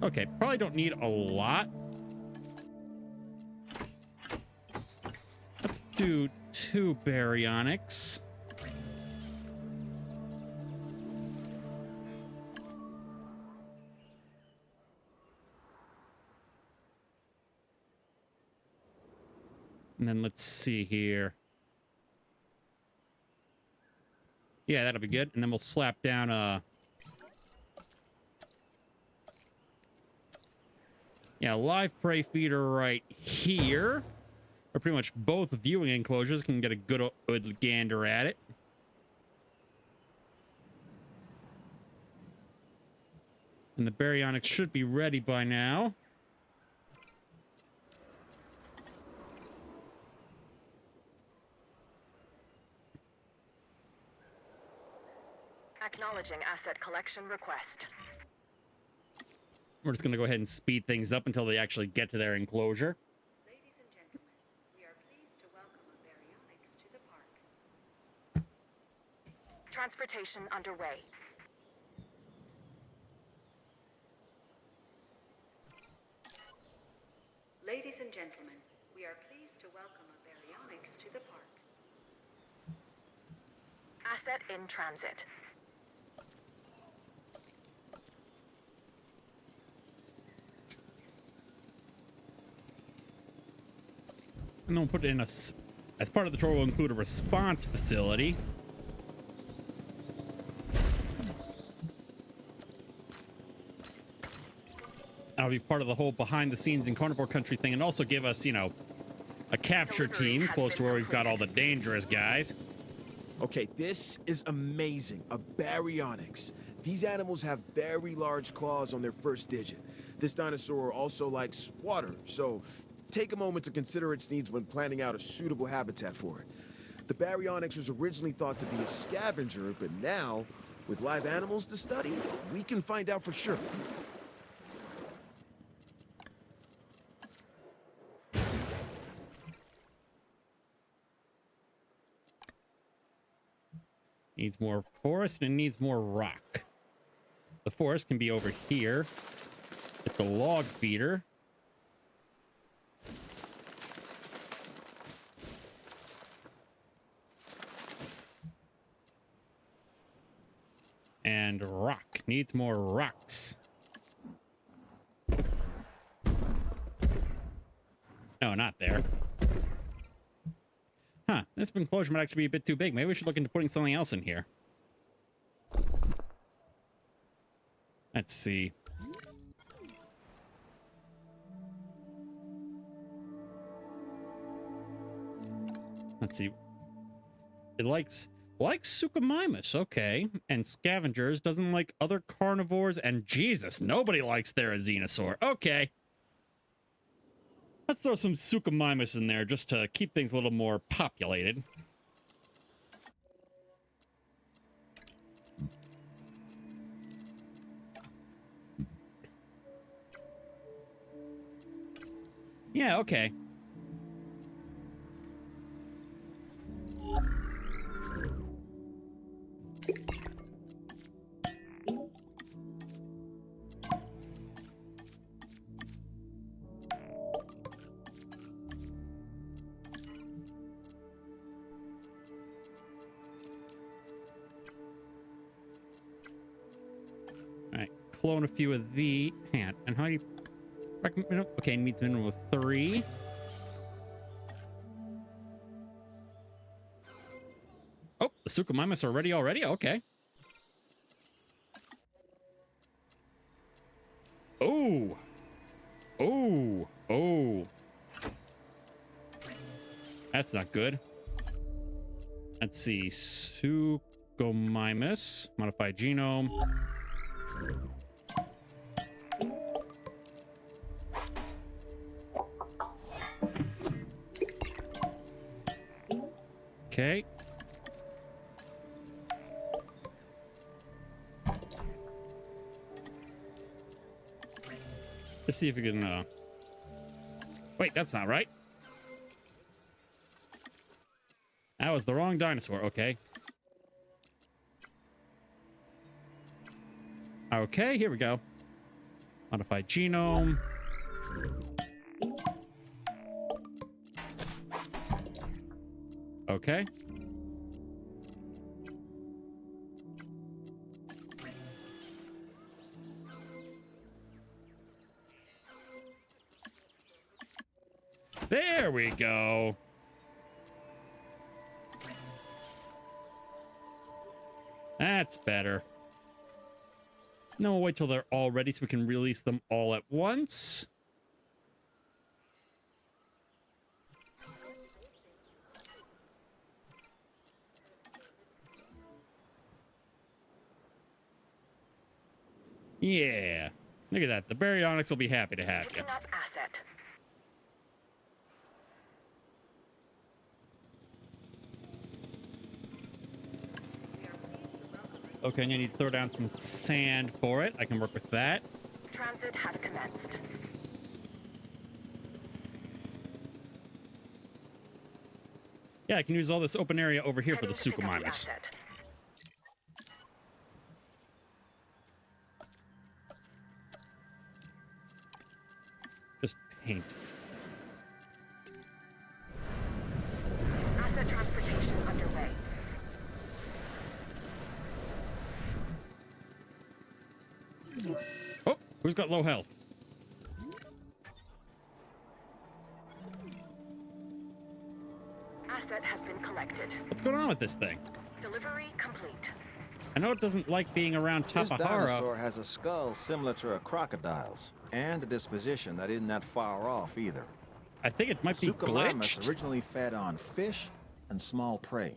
Okay, probably don't need a lot. Let's do 2 baryonyx. And then let's see here. Yeah, that'll be good. And then we'll slap down yeah, live prey feeder right here. Or pretty much both viewing enclosures can get a good gander at it. And the baryonyx should be ready by now. Acknowledging asset collection request. We're just going to go ahead and speed things up until they actually get to their enclosure. Ladies and gentlemen, we are pleased to welcome a baryonyx to the park. Transportation underway. Ladies and gentlemen, we are pleased to welcome a baryonyx to the park. Asset in transit. And then we'll put it in as part of the tour, we'll include a response facility. That'll be part of the whole behind the scenes in Carnivore Country thing, and also give us, you know, a capture team close to where we've got all the dangerous guys. Okay, this is amazing. A baryonyx. These animals have very large claws on their first digit. This dinosaur also likes water, so take a moment to consider its needs when planning out a suitable habitat for it. The baryonyx was originally thought to be a scavenger, but now, with live animals to study, we can find out for sure. Needs more forest and needs more rock. The forest can be over here at the log feeder. And rock. Needs more rocks. No, not there. Huh, this enclosure might actually be a bit too big. Maybe we should look into putting something else in here. Let's see. Let's see. It likes Suchomimus, okay. And scavengers, doesn't like other carnivores, and Jesus, nobody likes Therizinosaur. Okay. Let's throw some Suchomimus in there just to keep things a little more populated. Yeah, okay. Clone a few of the and how do you recommend? Okay, needs minimum of 3. Oh, the Suchomimus are ready already. Okay. Oh, that's not good. Let's see, Suchomimus modified genome. Okay, Let's see if we can, wait, that's not right. That was the wrong dinosaur. Okay. Okay, here we go. Modified genome. Okay. There we go. That's better. No, we'll wait till they're all ready so we can release them all at once. Yeah. Look at that. The Baryonyx will be happy to have you. Picking up asset. Okay, and you need to throw down some sand for it. I can work with that. Transit has commenced. Yeah, I can use all this open area over here for the Heading to pick up the Suchomimus. asset. Just paint. Asset transportation underway. Oh, who's got low health? Asset has been collected. What's going on with this thing? Delivery complete. I know it doesn't like being around This Tapahara. dinosaur has a skull similar to a crocodile's, and a disposition that isn't that far off either. I think it might be Suchomimus glitched. originally fed on fish and small prey.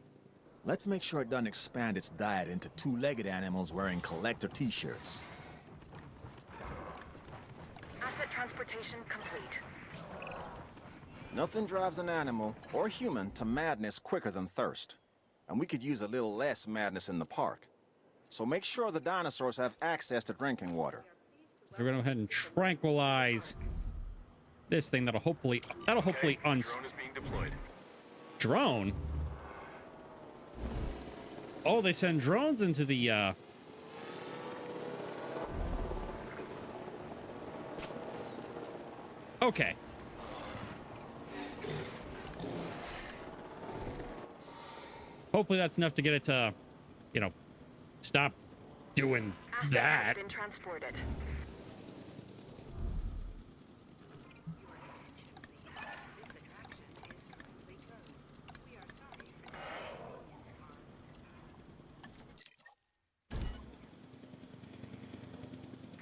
Let's make sure it doesn't expand its diet into two-legged animals wearing collector t-shirts. Asset transportation complete. Nothing drives an animal or human to madness quicker than thirst. And we could use a little less madness in the park. So make sure the dinosaurs have access to drinking water. So we're gonna go ahead and tranquilize this thing. That'll hopefully Drone is being deployed. Drone. Oh, they send drones into the Okay. Hopefully that's enough to get it to, you know, stop doing Asset that. has been transported.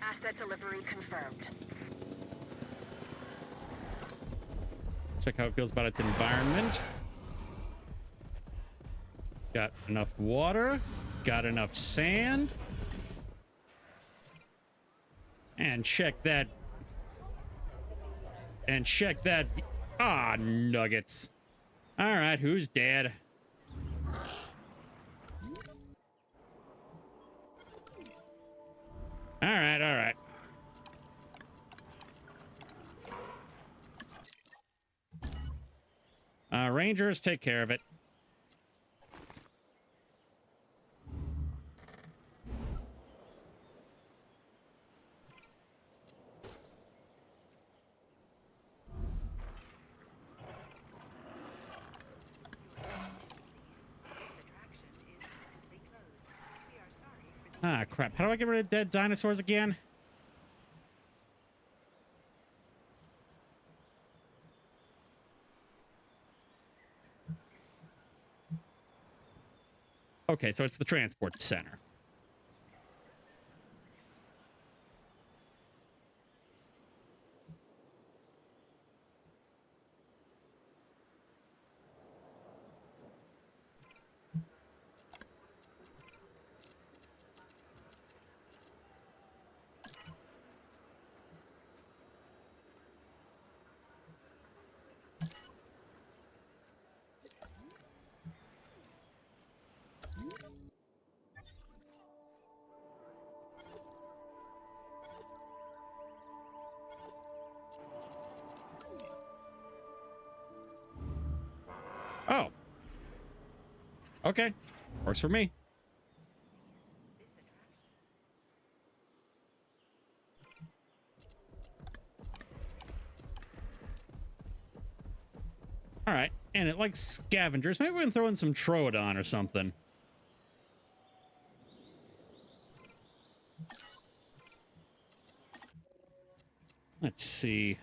Asset delivery confirmed. Check how it feels about its environment. Got enough water. Got enough sand. And check that. And check that. Ah, nuggets. All right, who's dead? All right, all right. Rangers, take care of it. Ah, crap. How do I get rid of dead dinosaurs again? Okay, so it's the transport center. Okay. Works for me. All right. And it likes scavengers. Maybe we can throw in some Troodon or something. Let's see.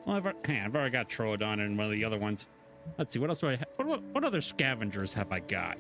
Well, I've already got Troodon and one of the other ones. Let's see, what else do I have? What other scavengers have I got?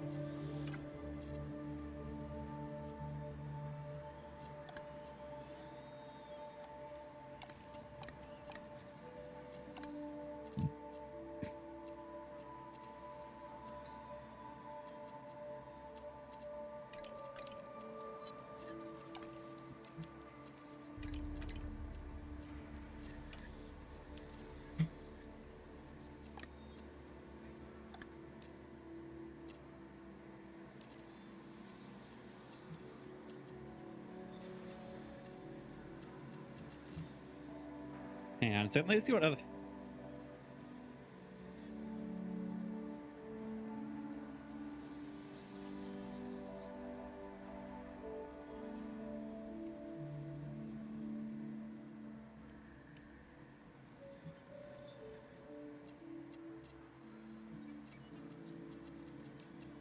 Hang on a second. Let's see what other...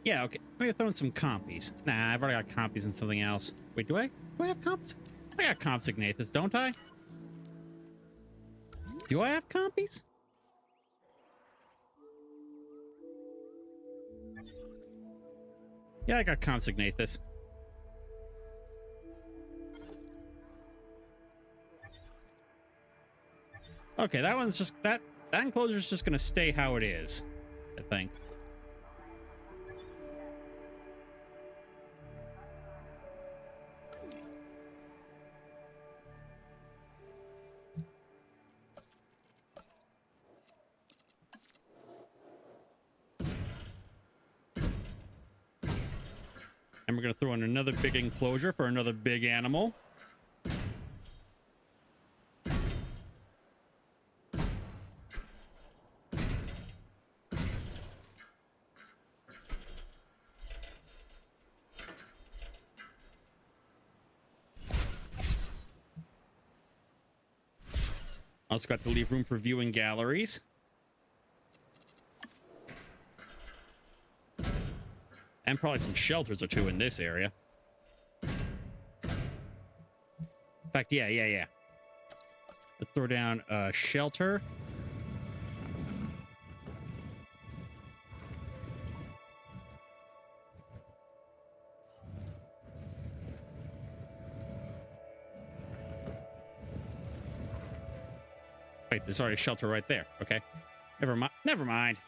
Yeah, okay. Maybe throw in some compies. Nah, I've already got compies and something else. Wait, do I? Do I have comps? I got compsignathus, don't I? Do I have compies? Yeah, I got compsignathus. Okay, that one's just... That enclosure's just gonna stay how it is, I think. And we're going to throw in another big enclosure for another big animal. Also got to leave room for viewing galleries. And probably some shelters or two in this area. In fact, yeah. Let's throw down a shelter. Wait, there's already a shelter right there. Okay. Never mind.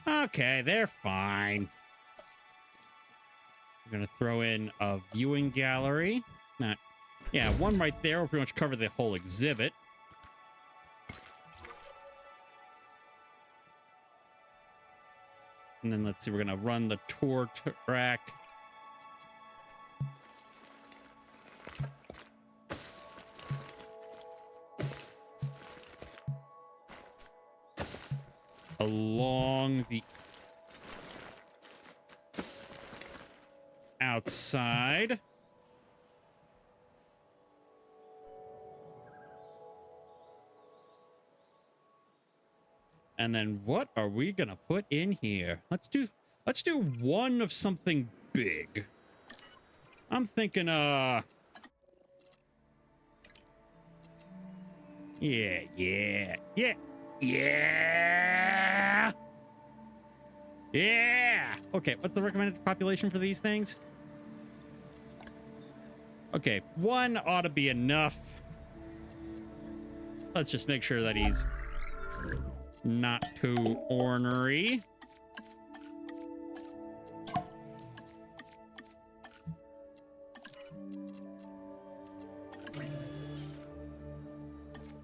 Okay, they're fine. We're gonna throw in a viewing gallery. Yeah, one right there will pretty much cover the whole exhibit. And then let's see, we're gonna run the tour track. Along the outside. And then what are we gonna put in here? Let's do one of something big. I'm thinking Yeah. Okay, what's the recommended population for these things? Okay, one ought to be enough. Let's just make sure that he's not too ornery.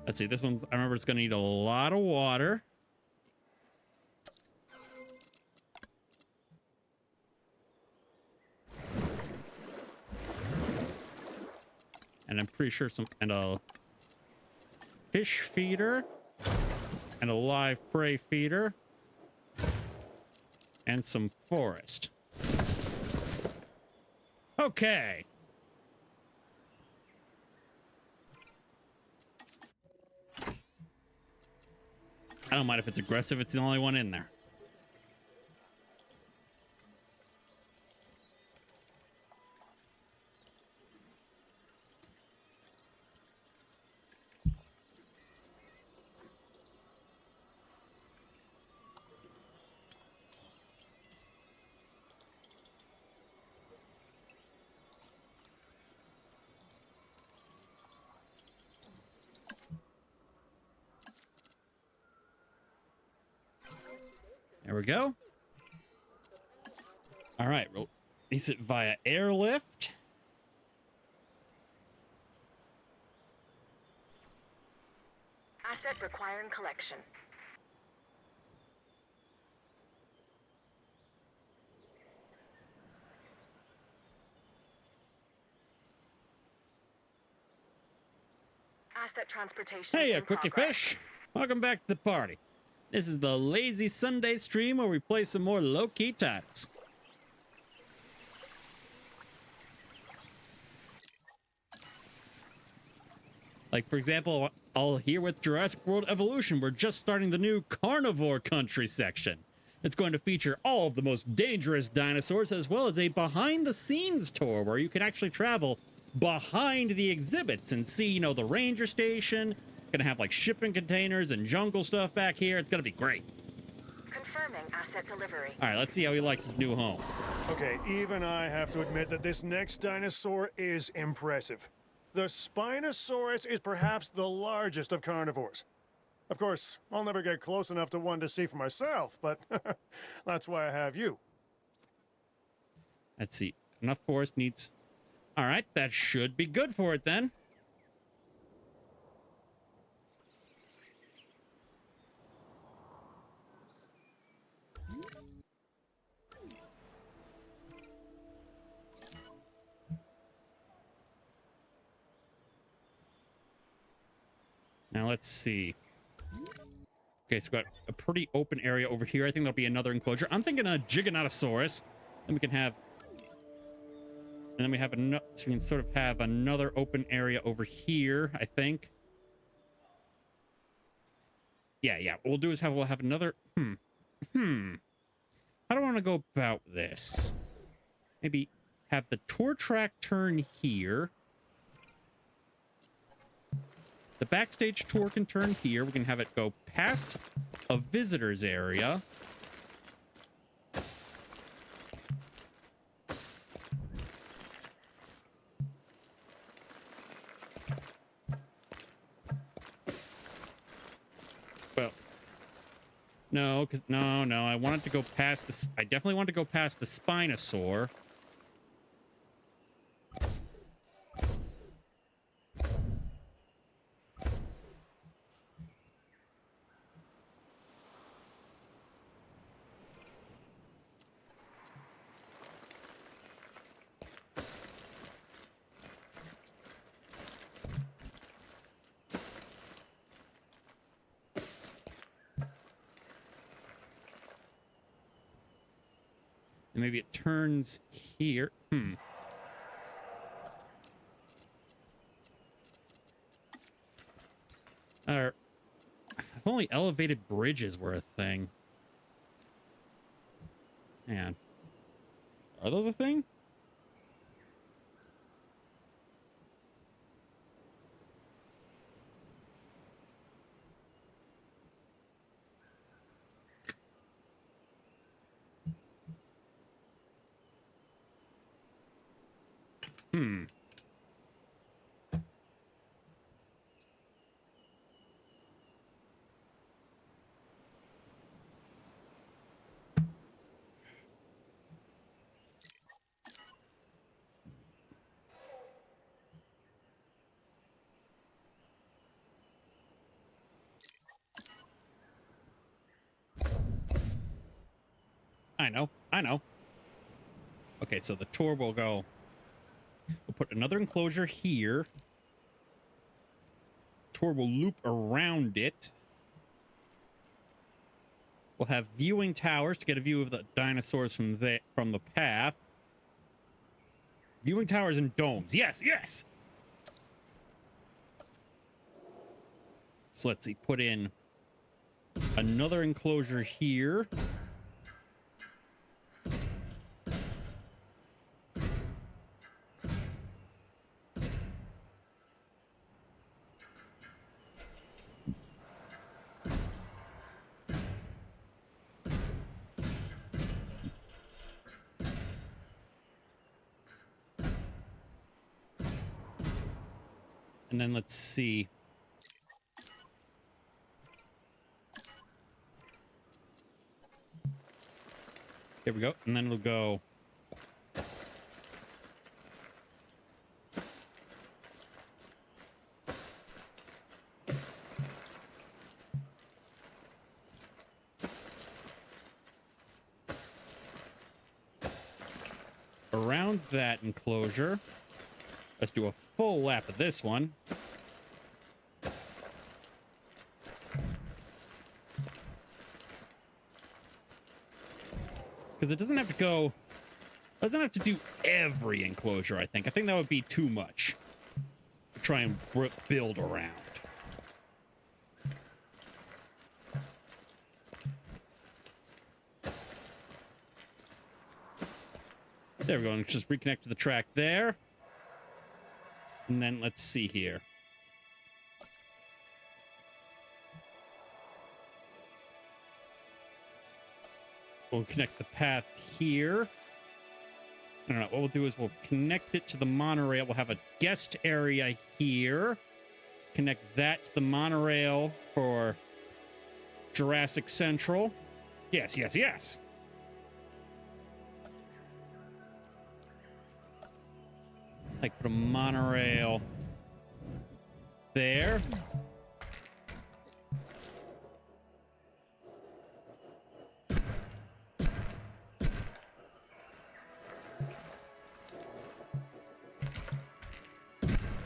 Let's see. This one's, I remember it's going to need a lot of water. And I'm pretty sure and a fish feeder and a live prey feeder and some forest. Okay. I don't mind if it's aggressive. It's the only one in there. There we go. All right, release it via airlift. Asset requiring collection. Asset transportation. Hey, in Quickie progress. Fish. Welcome back to the party. This is the Lazy Sunday stream where we play some more low-key titles. Like, for example, all here with Jurassic World Evolution, we're just starting the new Carnivore Country section. It's going to feature all of the most dangerous dinosaurs, as well as a behind-the-scenes tour where you can actually travel behind the exhibits and see, you know, the ranger station. Gonna have, like, shipping containers and jungle stuff back here. It's gonna be great. Confirming asset delivery. All right, let's see how he likes his new home. Okay, even I have to admit that this next dinosaur is impressive. The Spinosaurus is perhaps the largest of carnivores. Of course, I'll never get close enough to one to see for myself, but that's why I have you. Let's see. Enough forest needs... All right, that should be good for it then. Now let's see. Okay, so got a pretty open area over here. I think there'll be another enclosure. I'm thinking a Giganotosaurus. Then we can have... And then we have another... So we can sort of have another open area over here, I think. Yeah. What we'll do is we'll have another... How do I want to go about this? Maybe have the tour track turn here. The backstage tour can turn here. We can have it go past a visitor's area. Well, no, because no, I wanted to go past this. I definitely want to go past the Spinosaur. And maybe it turns here. If only elevated bridges were a thing. Man. Are those a thing? I know. I know. Okay, so the tour will go... We'll put another enclosure here. Tour will loop around it. We'll have viewing towers to get a view of the dinosaurs from the path. Viewing towers and domes. Yes, yes! So let's see, put in another enclosure here. And then let's see. Here we go. And then it'll go. Around that enclosure. Let's do a full lap of this one. Because it doesn't have to go... Doesn't have to do every enclosure, I think. I think that would be too much. To try and build around. There we go. And just reconnect to the track there. And then let's see here. We'll connect the path here. I don't know. What we'll do is we'll connect it to the monorail. We'll have a guest area here. Connect that to the monorail for Jurassic Central. Yes, yes, yes. Like put a monorail there.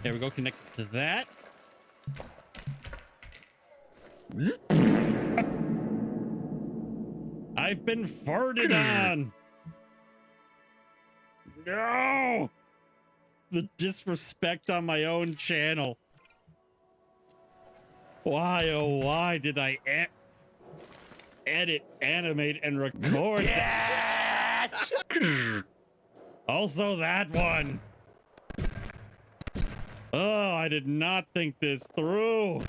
There we go, connect to that. I've been farted on. No! The disrespect on my own channel. Why, oh, why did I edit, animate, and record that? Also that one. Oh, I did not think this through.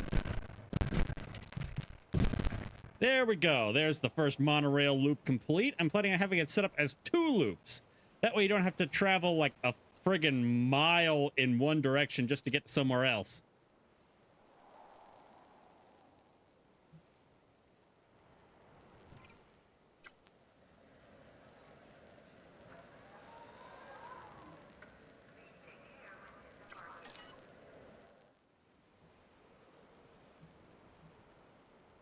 There we go. There's the first monorail loop complete. I'm planning on having it set up as 2 loops. That way you don't have to travel like a friggin' mile in one direction just to get somewhere else.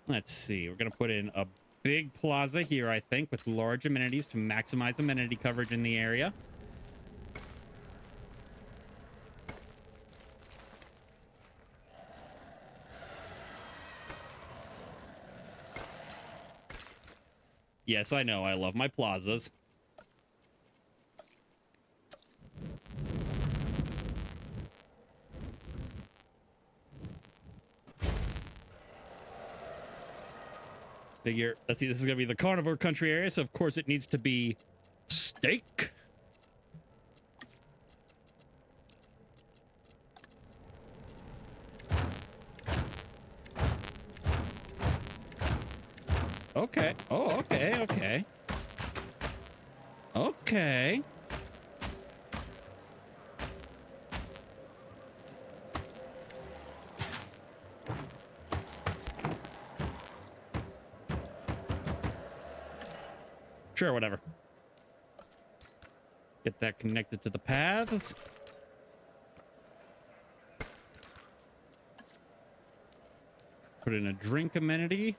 Let's see. We're going to put in a big plaza here, I think, with large amenities to maximize amenity coverage in the area. Yes, I know. I love my plazas. Figure, let's see, this is going to be the carnivore country area, so of course it needs to be steak. Okay. Oh, okay, okay. Okay. Sure, whatever. Get that connected to the paths. Put in a drink amenity.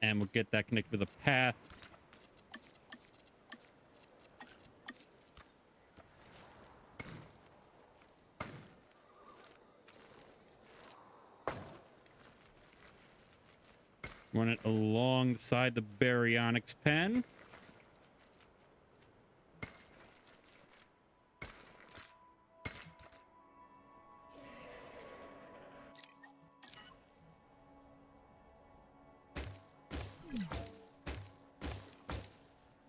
And we'll get that connected to the path. Run it alongside the baryonyx pen.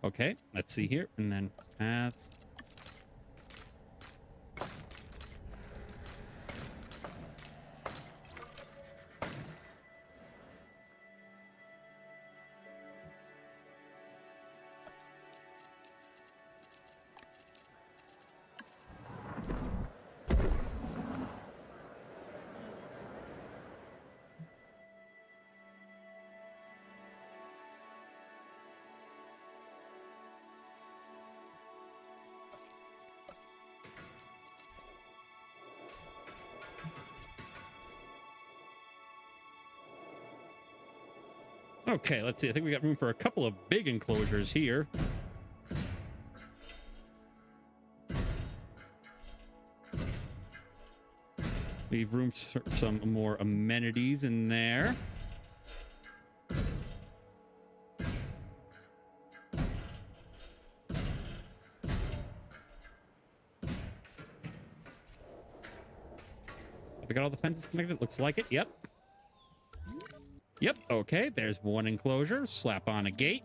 Okay, let's see here. And then paths. Okay, let's see. I think we got room for a couple of big enclosures here. Leave room for some more amenities in there. Have we got all the fences connected? Looks like it. Yep. Yep, okay, there's one enclosure. Slap on a gate.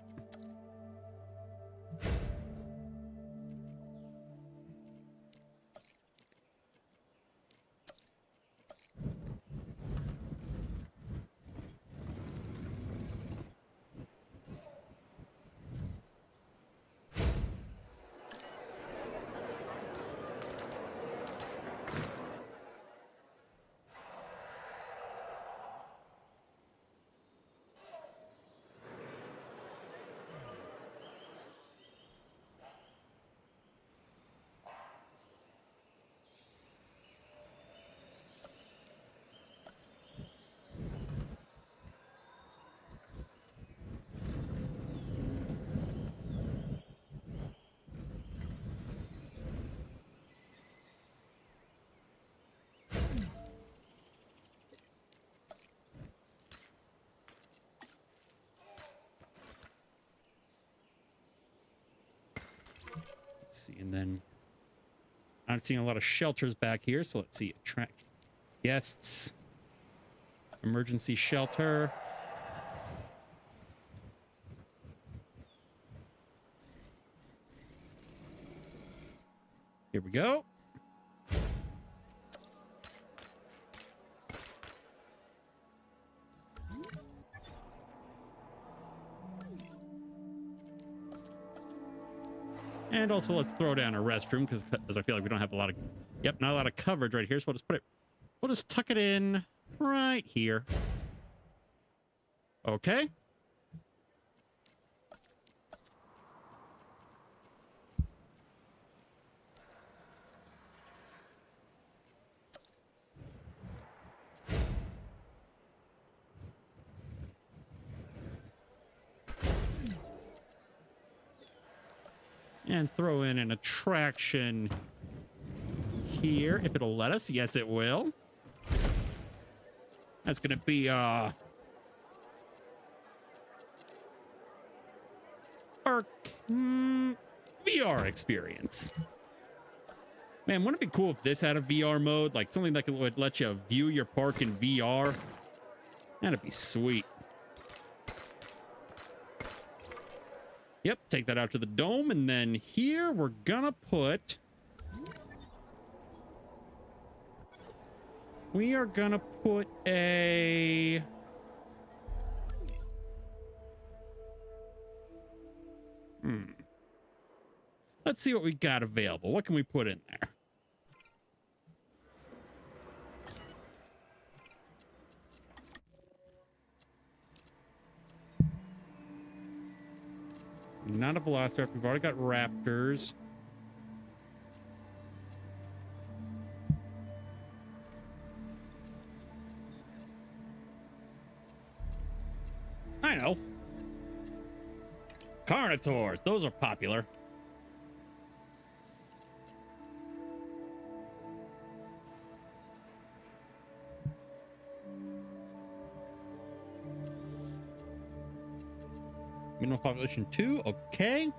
See, and then I'm seeing a lot of shelters back here, so let's see. Attract guests. Emergency shelter. Here we go. And also, let's throw down a restroom because I feel like we don't have a lot of, not a lot of coverage right here. So we'll just tuck it in right here. Okay. And throw in an attraction here, if it'll let us. Yes, it will. That's gonna be our VR experience. Man, wouldn't it be cool if this had a VR mode? Like something that would let you view your park in VR? That'd be sweet. Yep, take that out to the dome, and then here we're gonna put... We are gonna put a... Let's see what we got available. What can we put in there? Not a Velociraptor. We've already got raptors. I know. Carnotaurs. Those are popular. Minimum population 2. Okay.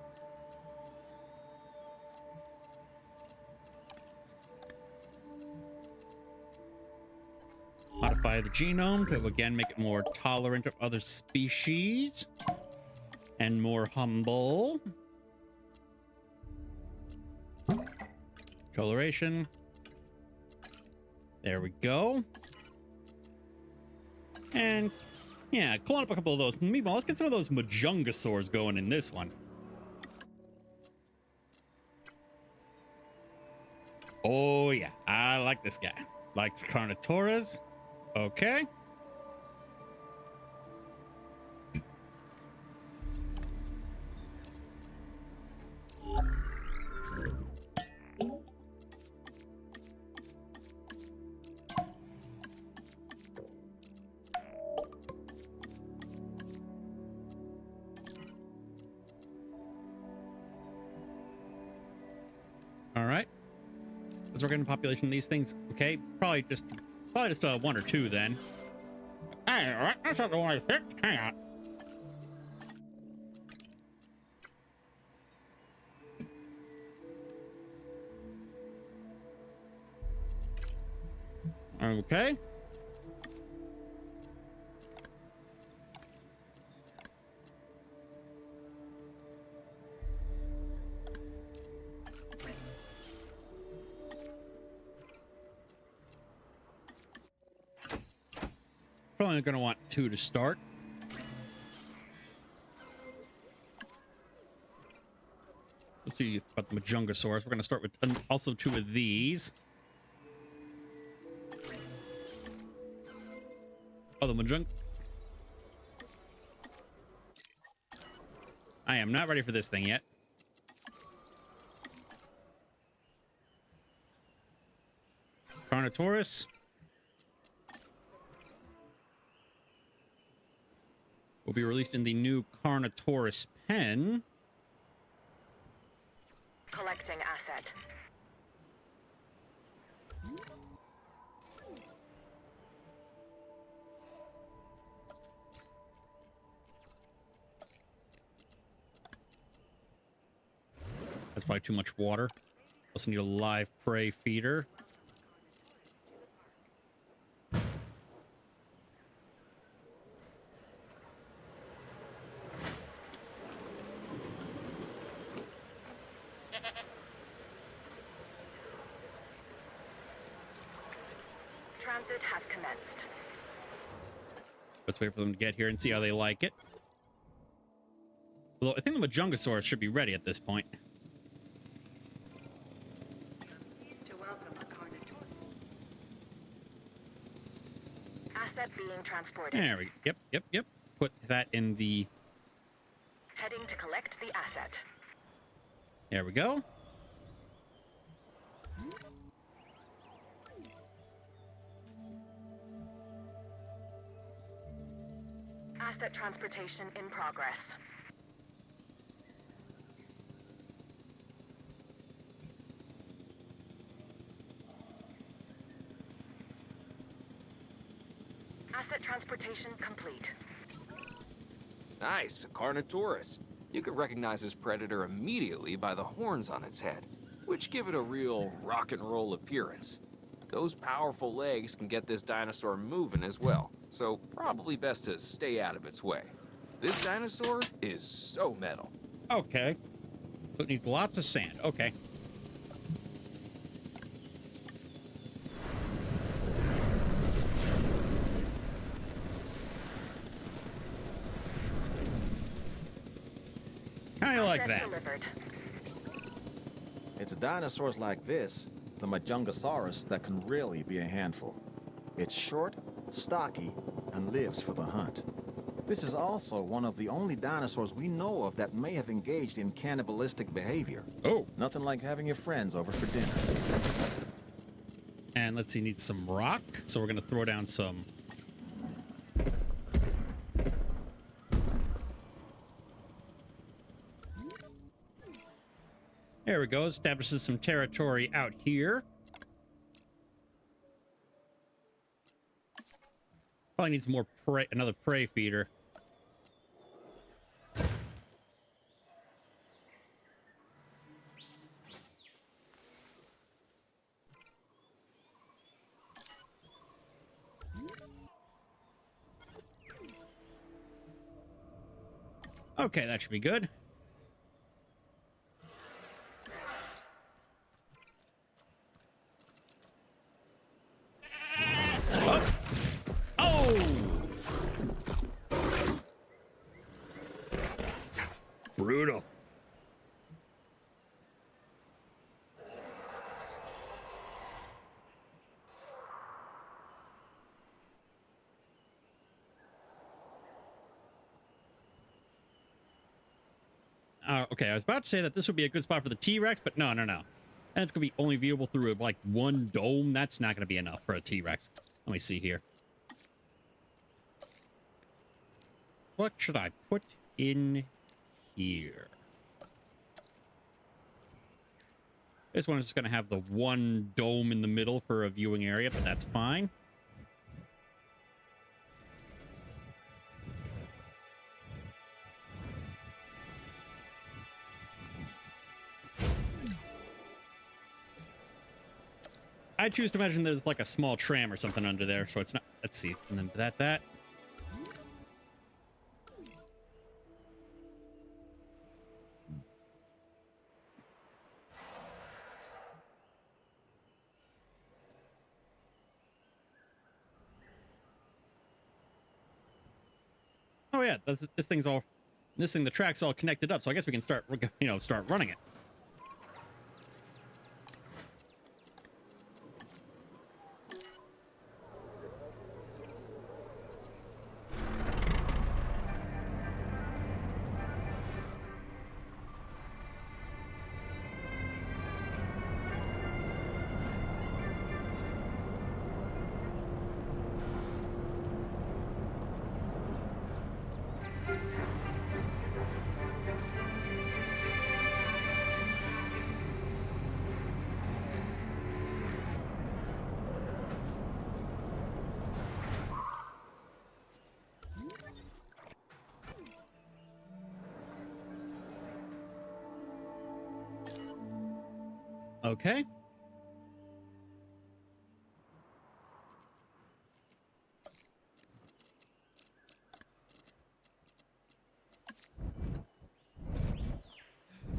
Modify the genome to again make it more tolerant of other species and more humble. Coloration. There we go. And yeah, clone up a couple of those. Meanwhile, let's get some of those Majungasaurs going in this one. Oh yeah, I like this guy. Likes Carnotaurus. Okay. All right. Let's work in the population of these things. Okay, probably just one or two then. Hey, that's not the one I picked. Hang on. Okay. Probably going to want 2 to start. Let's see about the Majungasaurus. We're going to start with also 2 of these. Oh, the Majung. I am not ready for this thing yet. Carnotaurus. Will be released in the new Carnotaurus pen. Collecting asset. That's probably too much water. Also need a live prey feeder. Transit has commenced. Let's wait for them to get here and see how they like it. Although I think the Majungasaurus should be ready at this point. Pleased to welcome a Carnotaur. Asset being transported. There we go. Yep. Put that in the... Heading to collect the asset. There we go. Asset transportation in progress. Asset transportation complete. Nice, a Carnotaurus. You could recognize this predator immediately by the horns on its head, which give it a real rock and roll appearance. Those powerful legs can get this dinosaur moving as well, so probably best to stay out of its way. This dinosaur is so metal. Okay. So it needs lots of sand. Okay. How do you like that? Delivered. It's dinosaurs like this, the Majungasaurus, that can really be a handful. It's short, stocky, and lives for the hunt. This is also one of the only dinosaurs we know of that may have engaged in cannibalistic behavior. Oh. Nothing like having your friends over for dinner. And let's see, need some rock. So we're going to throw down some... There we go. Establishes some territory out here. Probably needs more prey, another prey feeder. Okay, that should be good. Oh! Oh! Brutal. Okay, I was about to say that this would be a good spot for the T-Rex, but no. And it's going to be only viewable through like one dome. That's not going to be enough for a T-Rex. Let me see here. What should I put in here? This one is just going to have the one dome in the middle for a viewing area, but that's fine. I choose to imagine there's like a small tram or something under there, so it's not. Let's see. And then that. Oh yeah, this thing's all. This thing, the track's all connected up, so I guess we can start, start running it. Okay.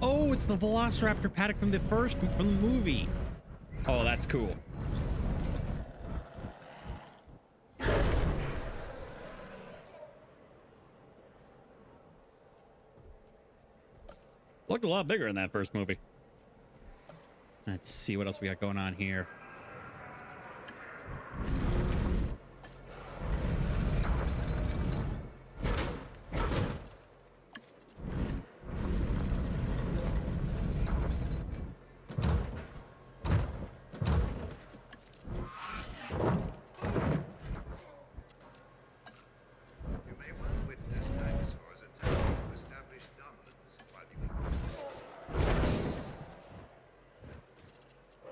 Oh, it's the Velociraptor paddock from the movie. Oh, that's cool. Looked a lot bigger in that first movie. Let's see what else we got going on here.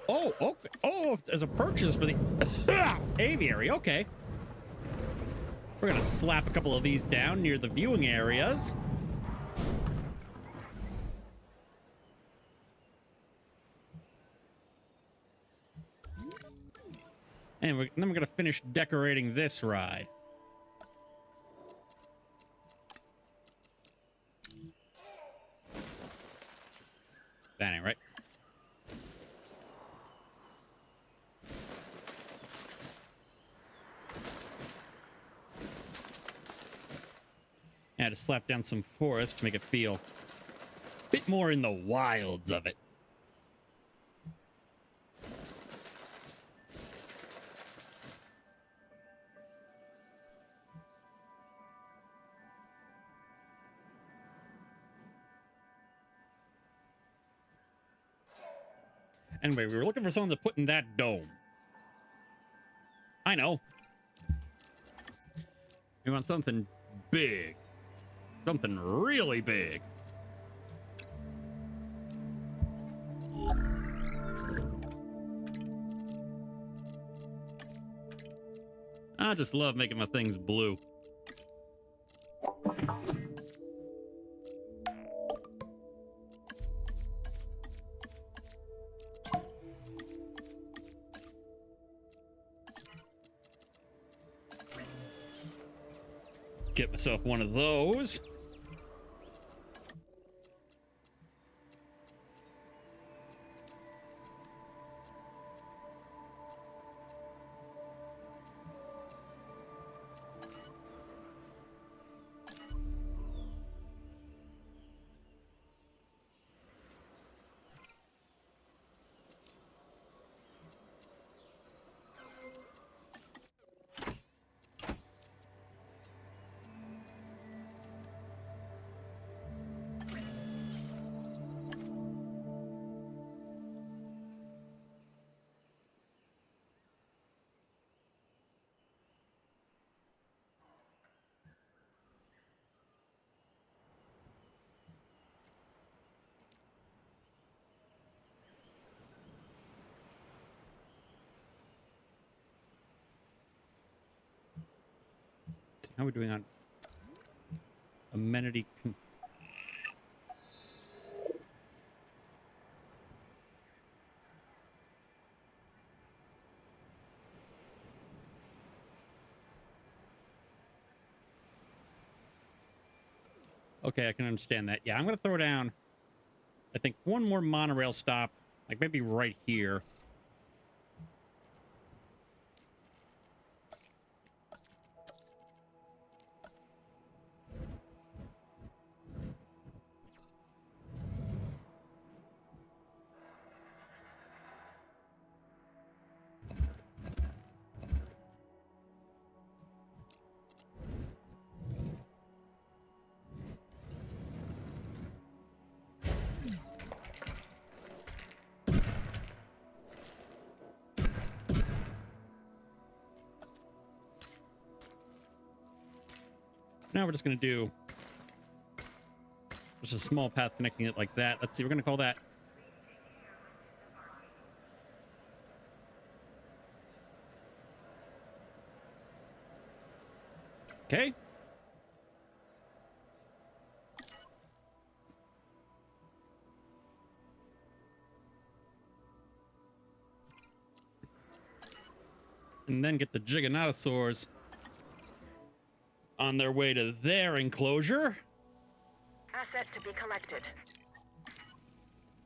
Oh, okay. Oh, as a purchase for the aviary. Okay. We're going to slap a couple of these down near the viewing areas. And then we're going to finish decorating this ride. That ain't right. I had to slap down some forest to make it feel a bit more in the wilds of it. Anyway, we were looking for someone to put in that dome. I know. We want something big. Something really big. I just love making my things blue. Get myself one of those. How are we doing on amenity? Okay, I can understand that. Yeah, I'm going to throw down, I think, one more monorail stop, like maybe right here. Now we're just going to do just a small path connecting it like that. Let's see, we're going to call that okay. And then get the Giganotosaurs on their way to their enclosure. Asset to be collected.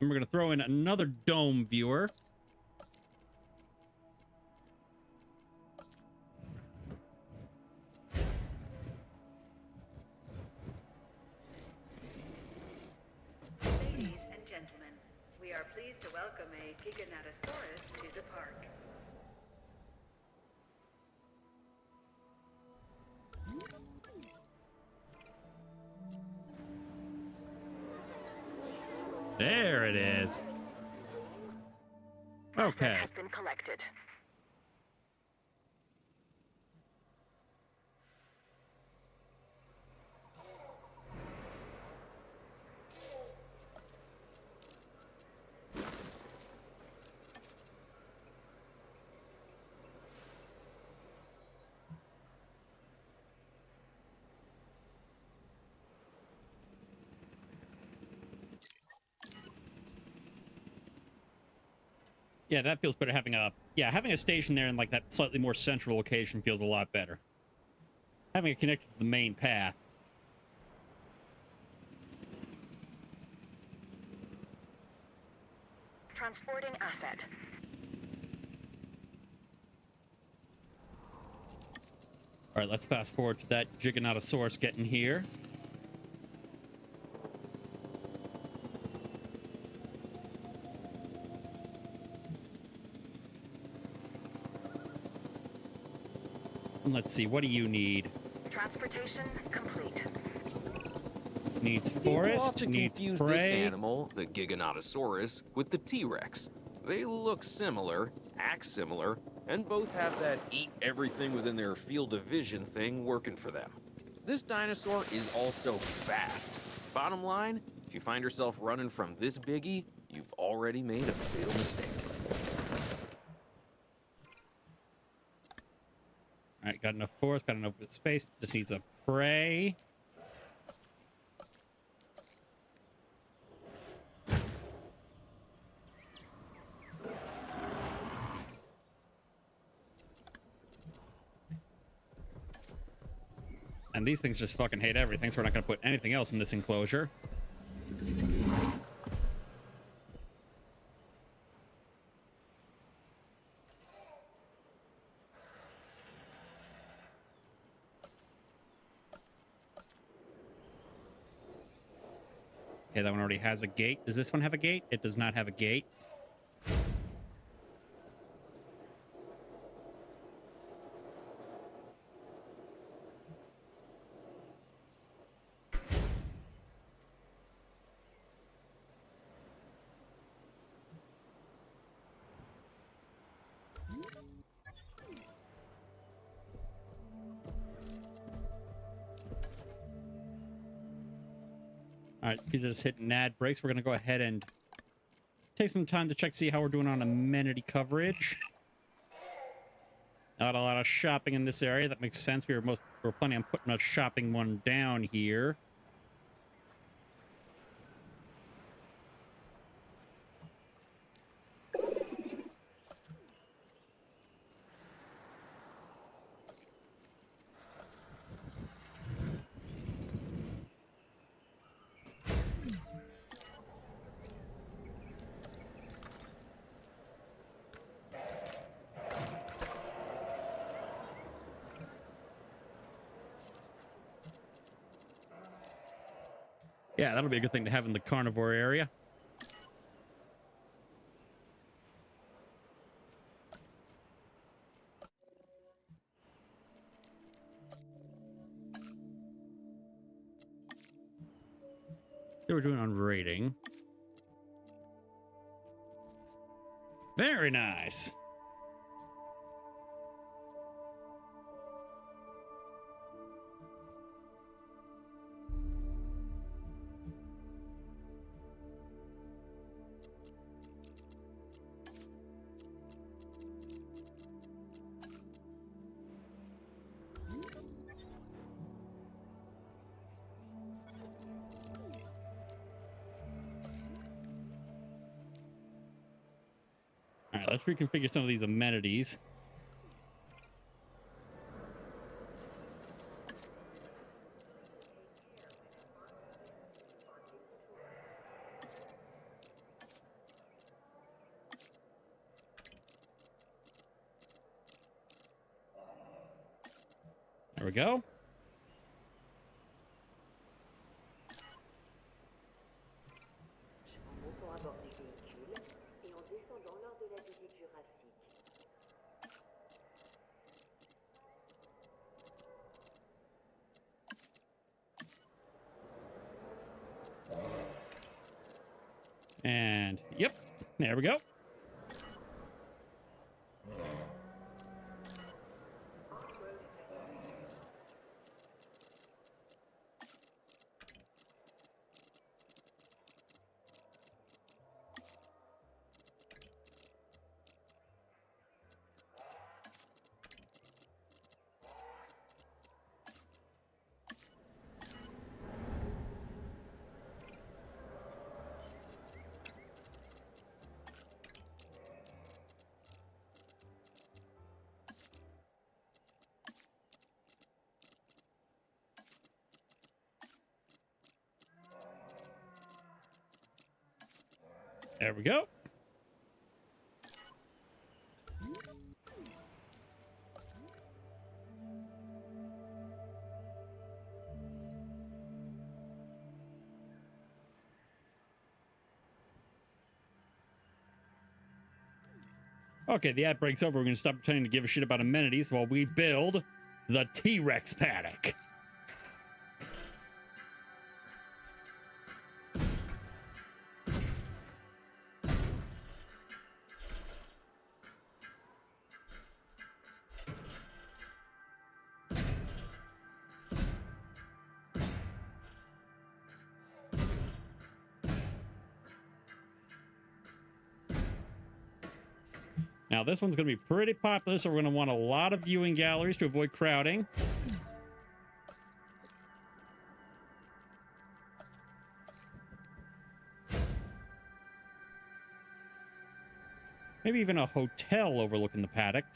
And we're going to throw in another dome viewer. Ladies and gentlemen, we are pleased to welcome a Giganotosaurus to the park. There it is. Okay. Asset has been collected. Yeah, that feels better. Having a station there in like that slightly more central location feels a lot better. Having it connected to the main path. Transporting asset. All right, let's fast forward to that Giganotosaurus getting here. And let's see, what do you need? Transportation complete. Needs People forest, often needs confuse prey. this animal, the Giganotosaurus, with the T-Rex. They look similar, act similar, and both have that eat everything within their field of vision thing working for them. This dinosaur is also fast. Bottom line, if you find yourself running from this biggie, you've already made a fatal mistake. All right, got enough force, got enough space. Just needs a prey. And these things just fucking hate everything, so we're not going to put anything else in this enclosure. Okay, that one already has a gate. Does this one have a gate? It does not have a gate. All right, if you just hit NAD brakes, we're going to go ahead and take some time to check, see how we're doing on amenity coverage. Not a lot of shopping in this area. That makes sense. We were planning on putting a shopping one down here. Yeah, that'll be a good thing to have in the carnivore area. So we're doing on rating. Very nice. All right, let's reconfigure some of these amenities. There we go. En montant à bord du véhicule et en descendant lors de la visite Jurassic. And yep, there we go. There we go. Okay, the ad breaks over. We're going to stop pretending to give a shit about amenities while we build the T-Rex paddock. Now, this one's going to be pretty popular, so we're going to want a lot of viewing galleries to avoid crowding. Maybe even a hotel overlooking the paddock.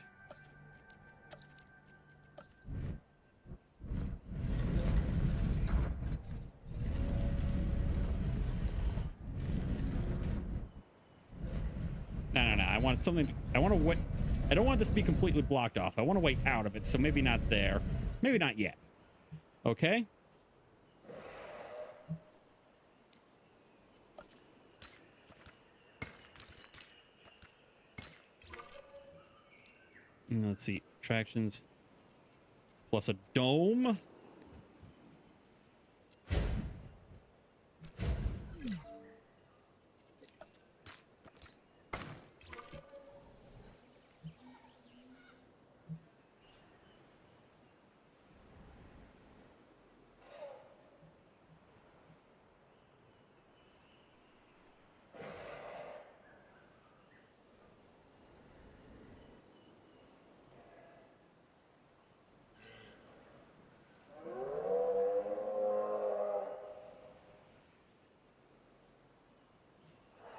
No. I want something. I want to wait. I don't want this to be completely blocked off. I want to wait out of it, so maybe not there. Maybe not yet. Okay. Let's see. Attractions. Plus a dome.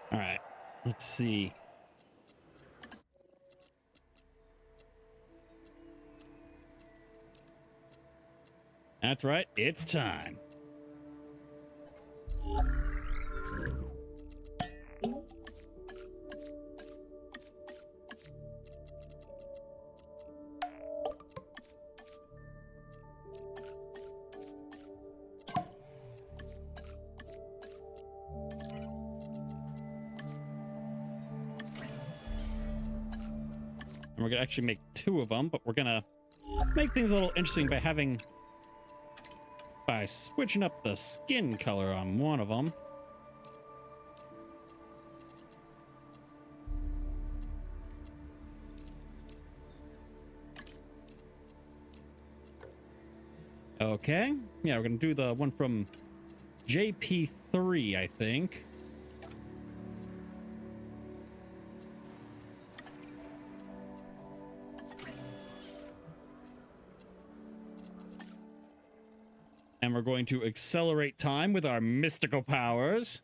All right, let's see. That's right, it's time. And we're gonna actually make 2 of them, but we're gonna make things a little interesting by switching up the skin color on one of them. Okay. Yeah, we're gonna do the one from JP3, I think. And we're going to accelerate time with our mystical powers.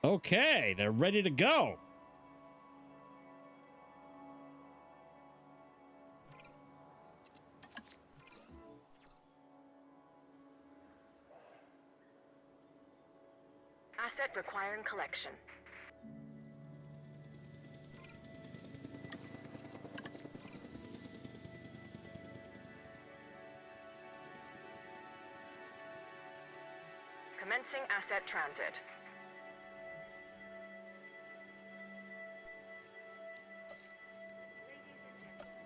Okay, they're ready to go. Asset requiring collection. Commencing asset transit. Ladies and gentlemen,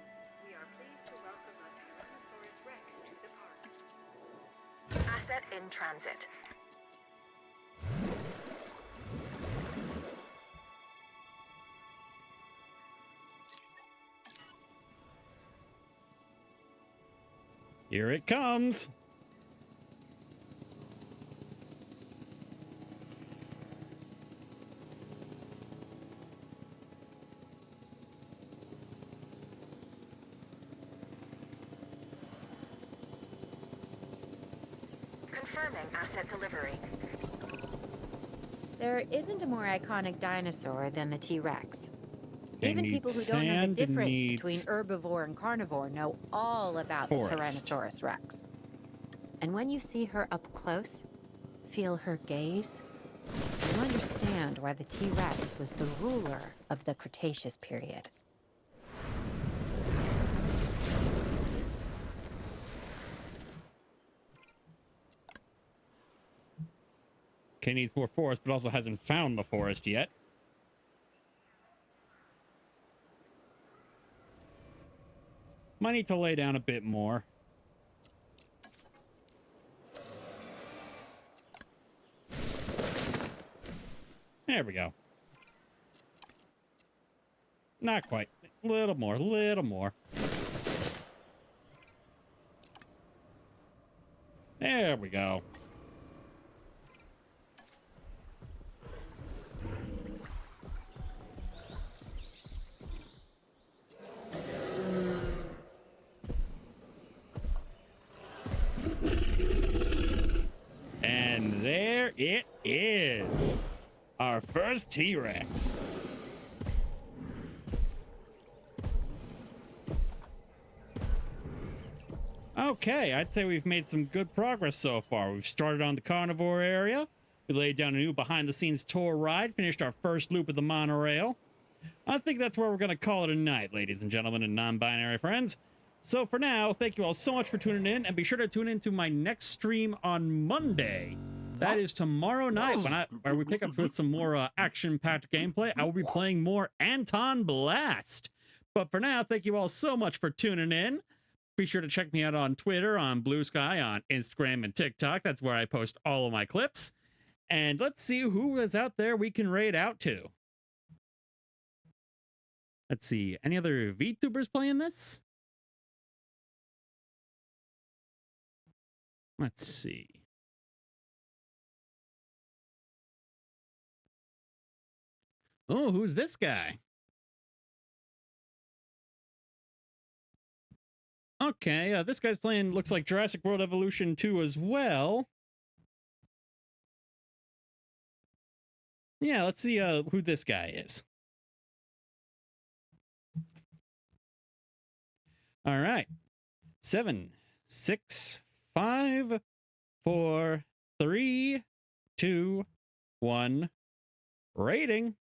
we are pleased to welcome a Tyrannosaurus Rex to the park. Asset in transit. Here it comes. Confirming asset delivery. There isn't a more iconic dinosaur than the T-Rex. It Even people who needs don't know the sand, it difference needs between herbivore and carnivore know all about the forest. Tyrannosaurus Rex. And when you see her up close, feel her gaze, you understand why the T-Rex was the ruler of the Cretaceous period. Okay, needs more forest, but also hasn't found the forest yet. Might need to lay down a bit more. There we go. Not quite. A little more, little more. There we go. And there it is. Our first T-Rex. Okay, I'd say we've made some good progress so far. We've started on the carnivore area. We laid down a new behind-the-scenes tour ride, finished our first loop of the monorail. I think that's where we're going to call it a night, ladies and gentlemen and non-binary friends. So for now, thank you all so much for tuning in, and be sure to tune in to my next stream on Monday. That is tomorrow night, where we pick up with some more action-packed gameplay. I will be playing more Anton Blast. But for now, thank you all so much for tuning in. Be sure to check me out on Twitter, on Blue Sky, on Instagram, and TikTok. That's where I post all of my clips. And let's see who is out there we can raid out to. Let's see. Any other VTubers playing this? Let's see. Oh, who's this guy? Okay, this guy's playing, looks like Jurassic World Evolution 2 as well. Yeah, let's see who this guy is. All right. 7, 6, 5, 4, 3, 2, 1. Rating.